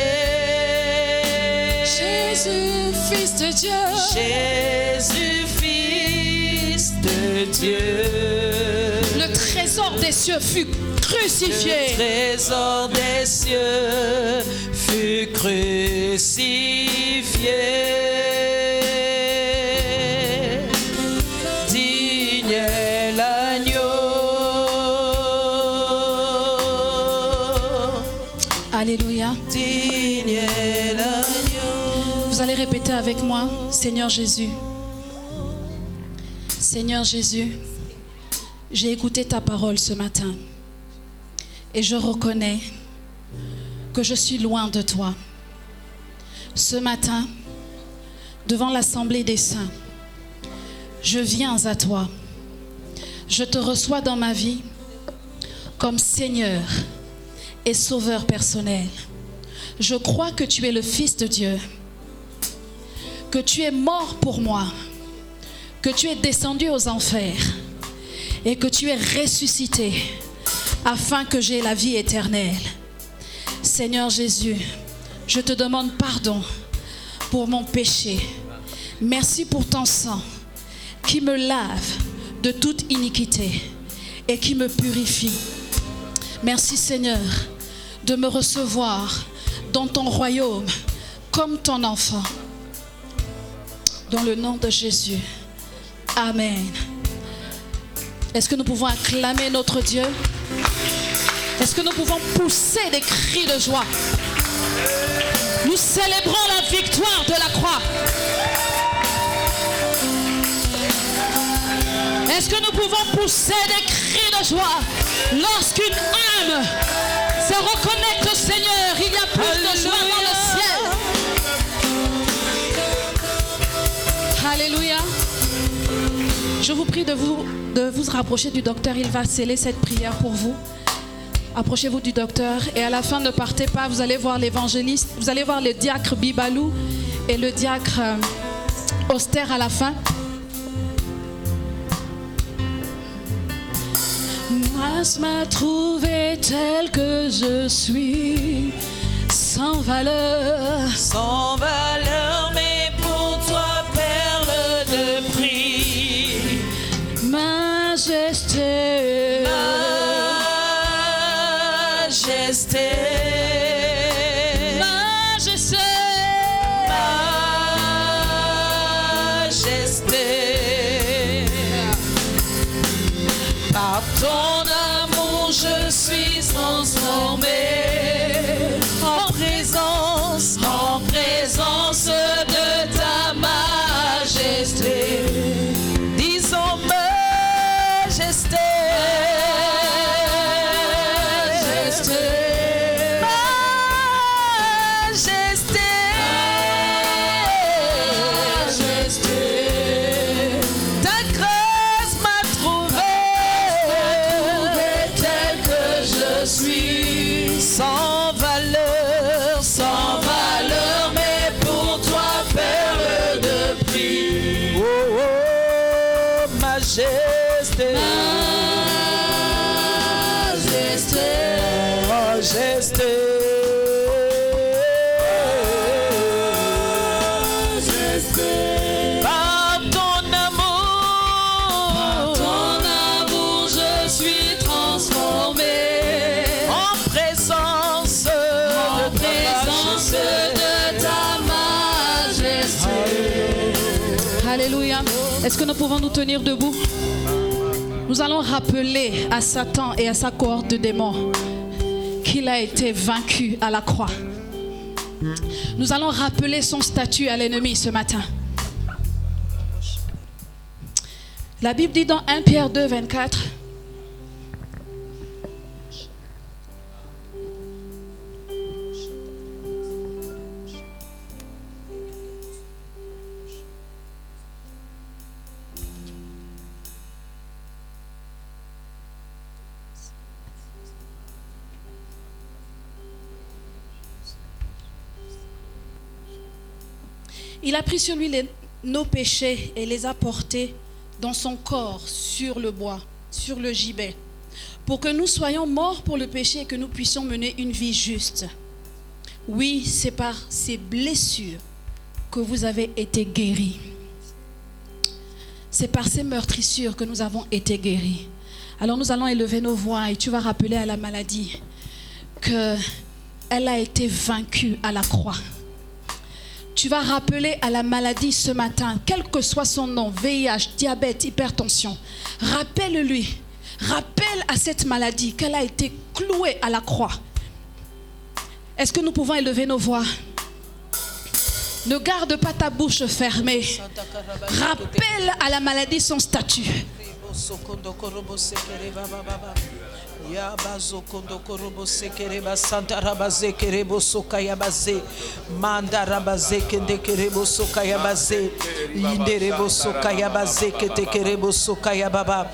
Jésus, Fils de Dieu, Jésus, Fils de Dieu. le trésor des cieux fut crucifié. Le trésor des cieux fut crucifié. Digne est l'agneau. Alléluia. Digne est l'agneau. Vous allez répéter avec moi, Seigneur Jésus. Seigneur Jésus, j'ai écouté ta parole ce matin et je reconnais que je suis loin de toi. Ce matin, devant l'assemblée des saints, je viens à toi. Je te reçois dans ma vie comme Seigneur et Sauveur personnel. Je crois que tu es le Fils de Dieu, que tu es mort pour moi, que tu es descendu aux enfers et que tu es ressuscité afin que j'aie la vie éternelle. Seigneur Jésus, je te demande pardon pour mon péché. Merci pour ton sang qui me lave de toute iniquité et qui me purifie. Merci Seigneur de me recevoir dans ton royaume comme ton enfant. Dans le nom de Jésus. Amen. Est-ce que nous pouvons acclamer notre Dieu? Est-ce que nous pouvons pousser des cris de joie? Nous célébrons la victoire de la croix. Est-ce que nous pouvons pousser des cris de joie lorsqu'une âme se reconnecte au Seigneur? Il y a plus de joie dans le ciel. Alléluia. Je vous prie de vous rapprocher du docteur. Il va sceller cette prière pour vous. Approchez-vous du docteur et à la fin, ne partez pas. Vous allez voir l'évangéliste, vous allez voir le diacre Bibalou et le diacre Auster à la fin. Grâce m'a trouvé tel que je suis, sans valeur. Sans valeur, mais pour toi, perle de prix. Majesté. Majesté. Majesté. Majesté. Par ton amour, je suis transformé en présence de ta majesté. Disons majesté. Sans valeur, mais pour toi, perle de prix. Oh, oh, majesté. Majesté. Majesté. Par ton amour, je suis transformé en présence de ta majesté. Alléluia. Est-ce que nous pouvons nous tenir debout? Nous allons rappeler à Satan et à sa cohorte de démons qu'il a été vaincu à la croix. Nous allons rappeler son statut à l'ennemi ce matin. La Bible dit dans 1 Pierre 2, 24. Il a pris sur lui nos péchés et les a portés dans son corps sur le bois, sur le gibet, pour que nous soyons morts pour le péché et que nous puissions mener une vie juste. Oui, c'est par ces blessures que vous avez été guéris. C'est par ces meurtrissures que nous avons été guéris. Alors nous allons élever nos voix et tu vas rappeler à la maladie qu'elle a été vaincue à la croix. Tu vas rappeler à la maladie ce matin, quel que soit son nom, VIH, diabète, hypertension, rappelle-lui, rappelle à cette maladie qu'elle a été clouée à la croix. Est-ce que nous pouvons élever nos voix? Ne garde pas ta bouche fermée. Rappelle à la maladie son statut. Ya bazo kondo korobo sekereba santa rabaze kerebo sokaya baze manda rabaze kende kerebo sokaya baze inderebo sokaya baze kete kerebo sokaya baba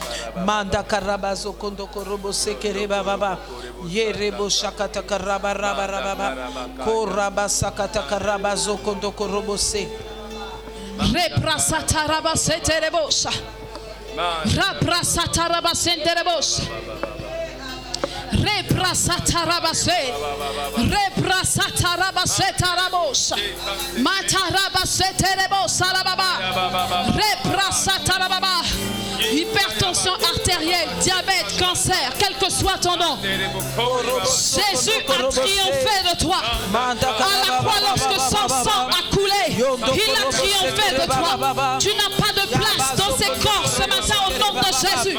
manda karabazo kondo korobo sekereba baba yerebo shakata karaba raba raba koraba sakata karabazo kondo korobo se reprasata rabase terebosa raprasata rabase terebosa. Rebrasatarabase. Rebrasatarabase tarabos. Matarabase terebosa la baba. Rebrasatarababa. Hypertension artérielle, diabète, cancer, quel que soit ton nom. Jésus a triomphé de toi. À la croix, lorsque son sang a coulé, il a triomphé de toi. Tu n'as pas de place dans ces corps ce matin au nom de Jésus.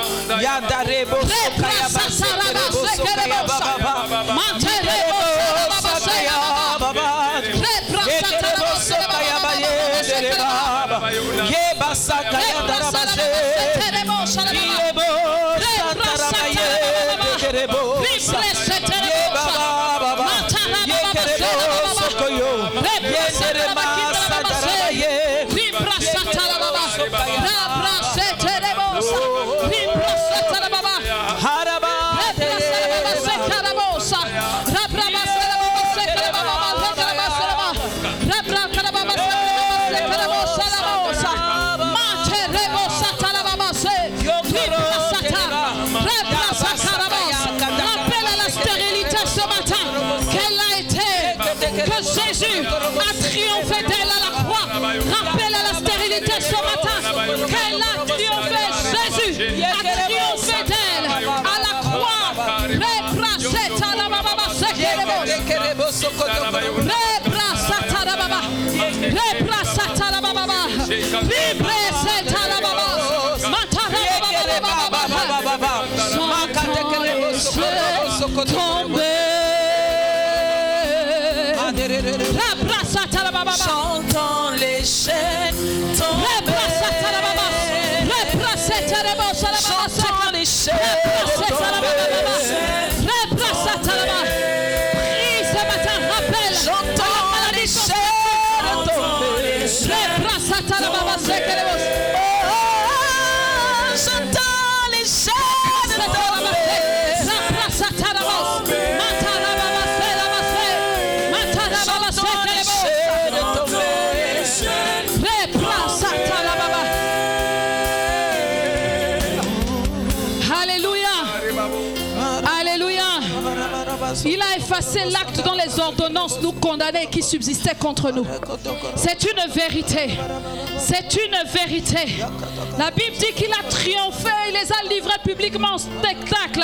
Jésus a triomphé d'elle à la croix. Rappelle à la stérilité ce matin qu'elle a triomphé. Jésus a triomphé d'elle à la croix. Rebraseta la baba rebrasata la baba. Rebrasata la baba. Rebrasata la baba. Matara baba. Tomber. Chantons les chaînes tomber. Chantons les chaînes Prie ce matin, rappelle. Chantons les chaînes tomber. Chantons les chaînes tomber. Il a effacé l'acte dans les ordonnances nous condamner qui subsistaient contre nous. C'est une vérité. C'est une vérité. La Bible dit qu'il a triomphé, il les a livrés publiquement en spectacle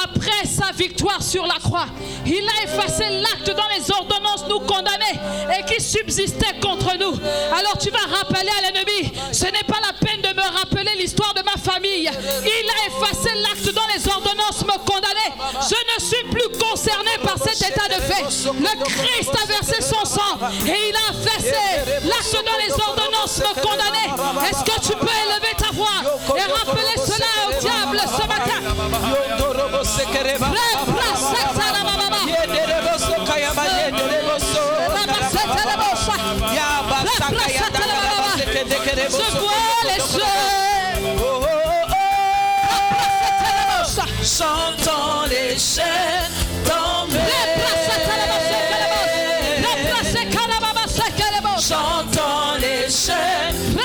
après sa victoire sur la croix. Il a effacé l'acte dans les ordonnances nous condamner et qui subsistaient contre nous. Alors tu vas rappeler à l'ennemi, ce n'est pas la peine de me rappeler l'histoire de ma famille. Il a effacé l'acte dans les ordonnances me condamner. Je ne suis plus concerné par cet état de fait. Le Christ a versé son sang et il a effacé l'acte dans les ordonnances me condamner. Est-ce que tu peux élever ta voix et rappeler cela au diable ce matin? Je vois les cieux. Chantons les chaînes tomber. Chantons les chaînes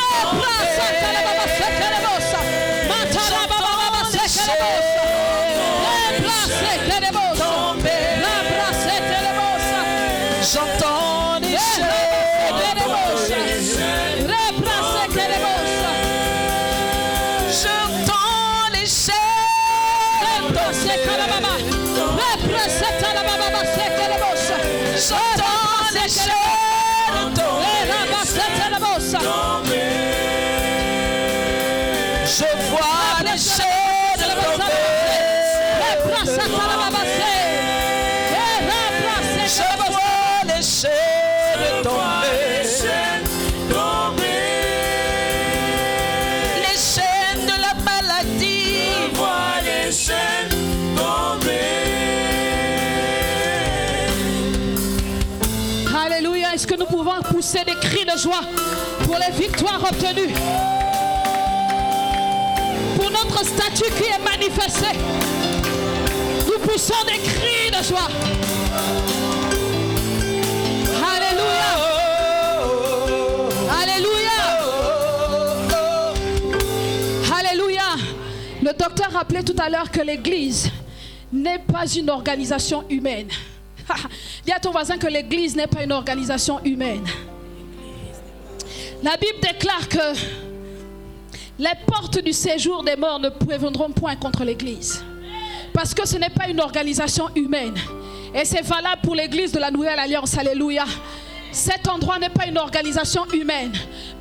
J'entends les je vois les chaînes tomber. Je vois les chaînes tomber. Les chaînes de la maladie. Je vois les chaînes tomber. Alléluia. Est-ce que nous pouvons pousser des cris de joie pour les victoires obtenues? Pour notre statut qui est manifesté, nous poussons des cris de joie. Alléluia. Alléluia. Alléluia. Le docteur rappelait tout à l'heure que l'Église n'est pas une organisation humaine. Dis à ton voisin que l'église n'est pas une organisation humaine. La Bible déclare que les portes du séjour des morts ne prévaudront point contre l'église. Parce que ce n'est pas une organisation humaine. Et c'est valable pour l'église de la Nouvelle Alliance. Alléluia. Cet endroit n'est pas une organisation humaine.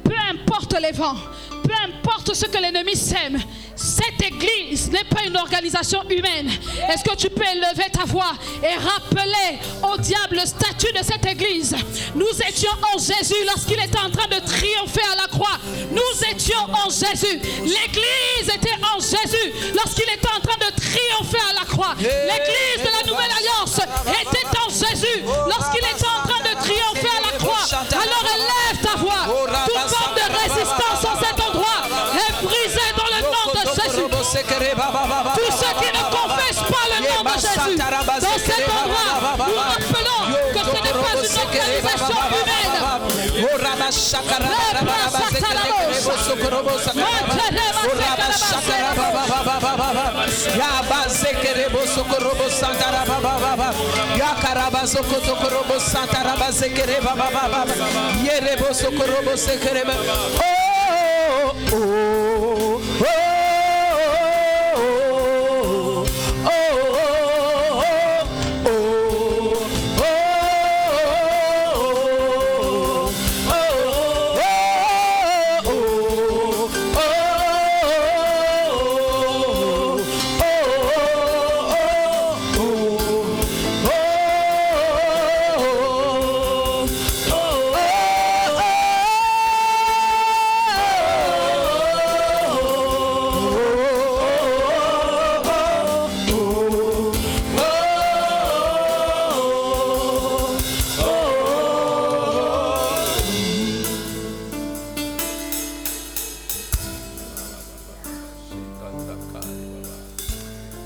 Peu importe les vents, peu importe ce que l'ennemi sème, cette église n'est pas une organisation humaine. Est-ce que tu peux élever ta voix et rappeler au diable le statut de cette église? Nous étions en Jésus lorsqu'il était en train de triompher à la croix. Nous étions en Jésus. L'église était en Jésus lorsqu'il était en train de triompher à la croix. L'église de la Nouvelle Alliance était en Jésus lorsqu'il était en train de triompher à la croix. Alors élève ta voix. Toute forme de résistance en cet endroit est brisée dans le nom de Jésus. Tous ceux qui ne confessent pas le nom de Jésus, dans cet endroit, nous rappelons que ce n'est pas une organisation humaine.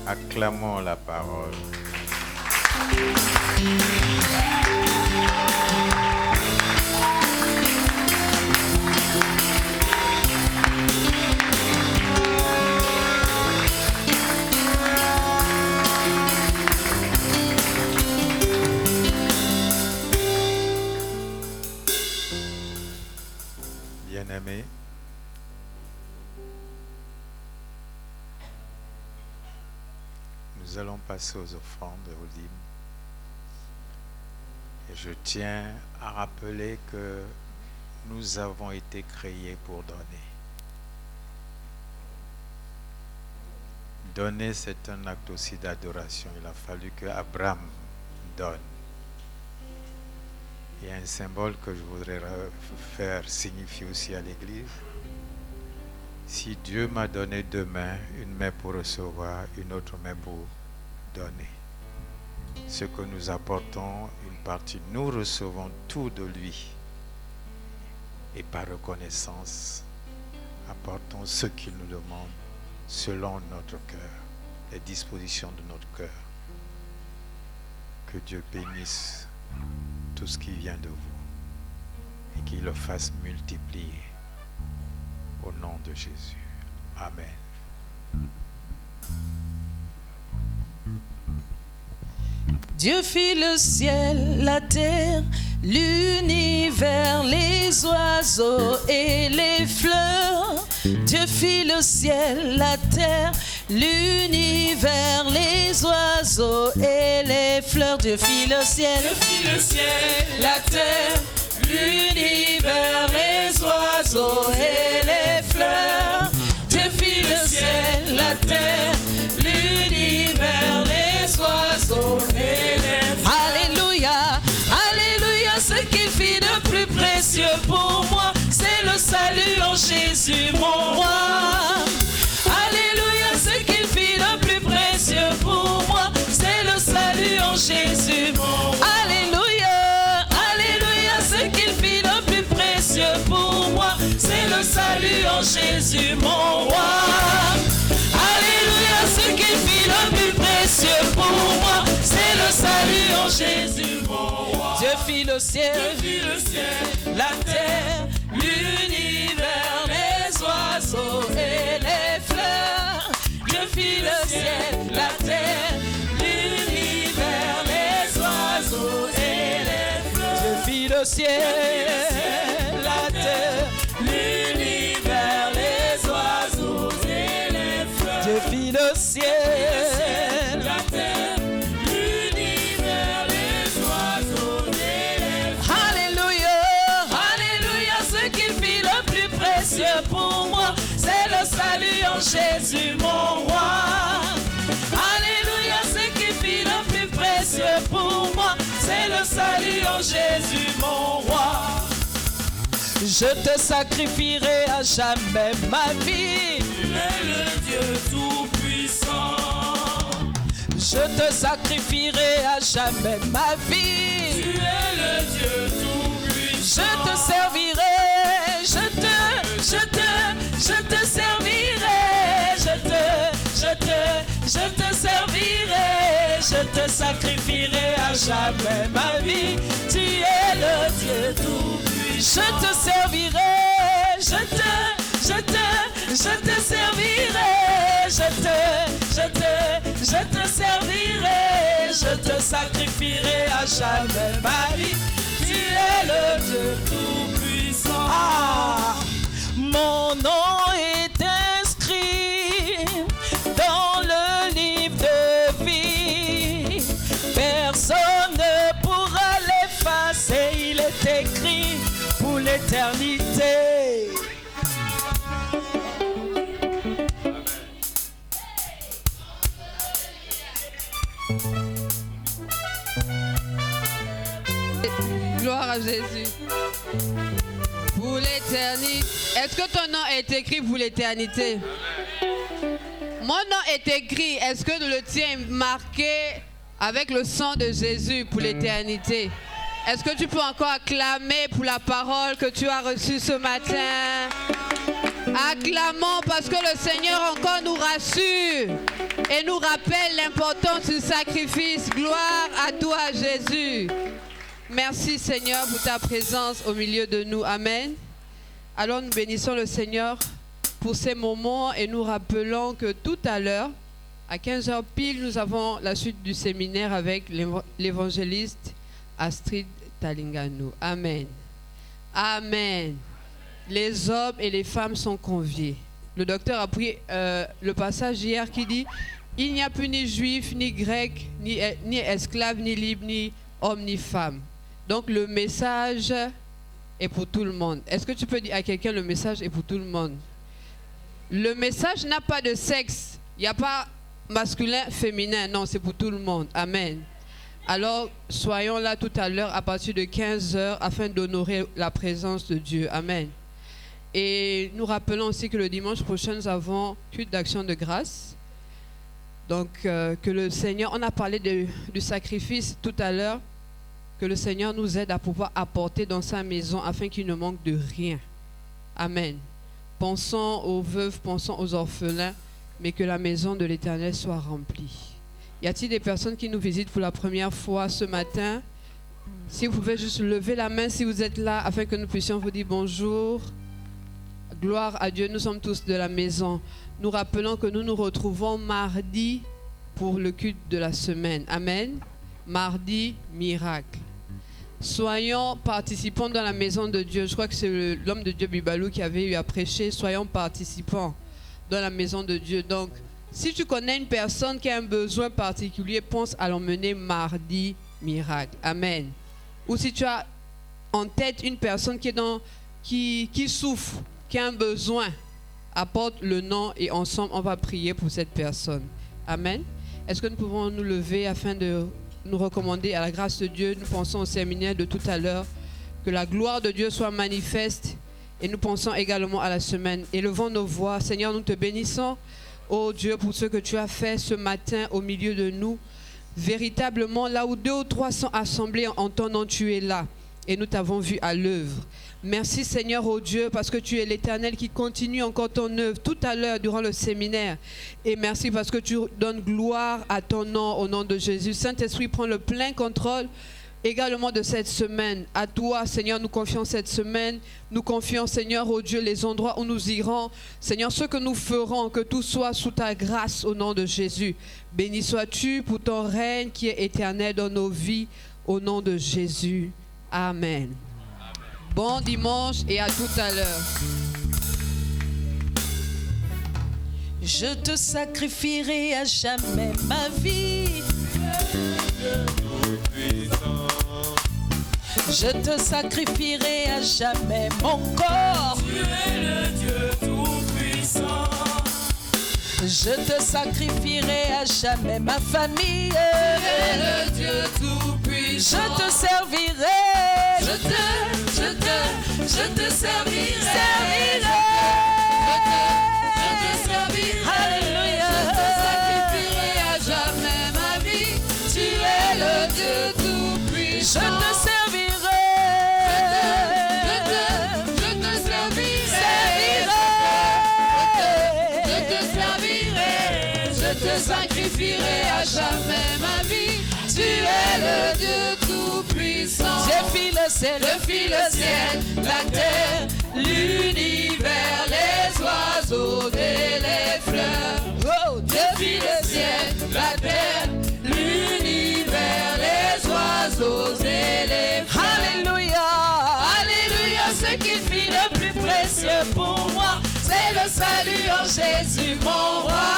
Acclamons la parole. Bien-aimés, nous allons passer aux offrandes et aux dîmes. Et je tiens à rappeler que nous avons été créés pour donner. Donner, c'est un acte aussi d'adoration. Il a fallu que Abraham donne. Il y a un symbole que je voudrais faire signifier aussi à l'Église. Si Dieu m'a donné deux mains, une main pour recevoir, une autre main pour donner. Ce que nous apportons, une partie, nous recevons tout de lui. Et par reconnaissance, apportons ce qu'il nous demande selon notre cœur, les dispositions de notre cœur. Que Dieu bénisse tout ce qui vient de vous et qu'il le fasse multiplier au nom de Jésus. Amen. Dieu fit le ciel, la terre, l'univers, les oiseaux et les fleurs. Dieu fit le ciel, la terre, l'univers, les oiseaux et les fleurs. Dieu fit le ciel, la terre, l'univers, les oiseaux et les fleurs. Dieu fit le ciel, la terre, l'univers, les oiseaux et les fleurs. Alléluia, alléluia, ce qu'il fit de plus précieux pour moi, c'est le salut en Jésus mon roi. Alléluia, ce qu'il fit de plus précieux pour moi, c'est le salut en Jésus mon roi. Alléluia, alléluia, ce qu'il fit de plus précieux pour moi, c'est le salut en Jésus mon roi. Alléluia, ce qu'il fit de plus précieux pour moi, c'est le salut en Jésus mon roi. Dieu fit le ciel, la terre, l'univers, les oiseaux et les fleurs. Dieu fit le ciel, la terre, le ciel, la terre, l'univers, les oiseaux et les fleurs. Dieu fit le ciel, la terre, l'univers, les oiseaux et les fleurs. Alléluia, alléluia, ce qu'il fit le plus précieux pour moi, c'est le salut en Jésus mon roi. Alléluia, ce qu'il fit le plus précieux pour moi, c'est le salut en Jésus mon roi. Je te sacrifierai à jamais ma vie. Tu es le Dieu tout-puissant. Je te sacrifierai à jamais ma vie. Tu es le Dieu tout-puissant. Je te servirai, je te servirai, je te servirai, je te sacrifierai à jamais ma vie. Tu es le Dieu tout-puissant. Je te servirai, je te servirai, je te servirai, je te sacrifierai à jamais ma vie. Tu es le Dieu tout-puissant. Ah, mon nom est inscrit dans le livre de vie. Personne ne pourra l'effacer. Il est écrit pour l'éternité. Gloire à Jésus. Pour l'éternité. Est-ce que ton nom est écrit pour l'éternité? Mon nom est écrit. Est-ce que le tien est marqué avec le sang de Jésus pour l'éternité? Est-ce que tu peux encore acclamer pour la parole que tu as reçue ce matin? Acclamons parce que le Seigneur encore nous rassure et nous rappelle l'importance du sacrifice. Gloire à toi, Jésus. Merci, Seigneur, pour ta présence au milieu de nous. Amen. Alors nous bénissons le Seigneur pour ces moments et nous rappelons que tout à l'heure, à 15h pile, nous avons la suite du séminaire avec l'évangéliste Astrid Talingano. Amen. Amen. Les hommes et les femmes sont conviés. Le docteur a pris le passage hier qui dit « Il n'y a plus ni juif, ni grec, ni esclave, ni libre, ni homme, ni femme. » Donc le message est pour tout le monde. Est-ce que tu peux dire à quelqu'un le message est pour tout le monde? Le message n'a pas de sexe. Il n'y a pas masculin, féminin. Non, c'est pour tout le monde. Amen. Alors, soyons là tout à l'heure à partir de 15h afin d'honorer la présence de Dieu. Amen. Et nous rappelons aussi que le dimanche prochain, nous avons culte d'action de grâce. Donc, que le Seigneur, on a parlé du sacrifice tout à l'heure, que le Seigneur nous aide à pouvoir apporter dans sa maison afin qu'il ne manque de rien. Amen. Pensons aux veuves, pensons aux orphelins, mais que la maison de l'Éternel soit remplie. Y a-t-il des personnes qui nous visitent pour la première fois ce matin? Si vous pouvez juste lever la main si vous êtes là, afin que nous puissions vous dire bonjour. Gloire à Dieu, nous sommes tous de la maison. Nous rappelons que nous nous retrouvons mardi pour le culte de la semaine. Amen. Mardi, miracle. Soyons participants dans la maison de Dieu. Je crois que c'est l'homme de Dieu Bibalou qui avait eu à prêcher. Soyons participants dans la maison de Dieu. Donc, si tu connais une personne qui a un besoin particulier, pense à l'emmener mardi, miracle. Amen. Ou si tu as en tête une personne qui souffre, qui a un besoin, apporte le nom et ensemble, on va prier pour cette personne. Amen. Est-ce que nous pouvons nous lever afin de nous recommander à la grâce de Dieu? Nous pensons au séminaire de tout à l'heure, que la gloire de Dieu soit manifeste et nous pensons également à la semaine. Élevons nos voix. Seigneur, nous te bénissons. Oh Dieu, pour ce que tu as fait ce matin au milieu de nous, véritablement là où 2 ou 3 sont assemblés en ton nom, tu es là et nous t'avons vu à l'œuvre. Merci Seigneur, oh Dieu, parce que tu es l'Éternel qui continue encore ton œuvre tout à l'heure durant le séminaire. Et merci parce que tu donnes gloire à ton nom au nom de Jésus. Saint-Esprit, prends le plein contrôle également de cette semaine. À toi, Seigneur, nous confions cette semaine. Nous confions, Seigneur, oh Dieu, les endroits où nous irons. Seigneur, ce que nous ferons, que tout soit sous ta grâce au nom de Jésus. Béni sois-tu pour ton règne qui est éternel dans nos vies au nom de Jésus. Amen. Bon dimanche et à tout à l'heure. Je te sacrifierai à jamais ma vie. Je te sacrifierai à jamais mon corps. Tu es le Dieu tout-puissant. Je te sacrifierai à jamais ma famille. Tu es le Dieu tout-puissant. Je te servirai. Je te servirai. Alléluia. Je te sacrifierai à jamais ma vie. Tu es le Dieu tout-puissant. Je te servirai. Je te servirai. Je te sacrifierai à jamais ma vie. Tu es le Dieu tout-puissant. J'ai fait le ciel, la terre, l'univers, les oiseaux et les fleurs. oh, Depuis le ciel, la terre, l'univers, les oiseaux et les fleurs. Alléluia. Alléluia, ce qu'il fit le plus précieux pour moi, c'est le salut en Jésus mon roi.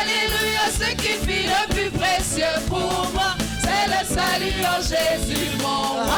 Alléluia, ce qu'il fit le plus précieux pour moi, c'est le salut en Jésus mon roi.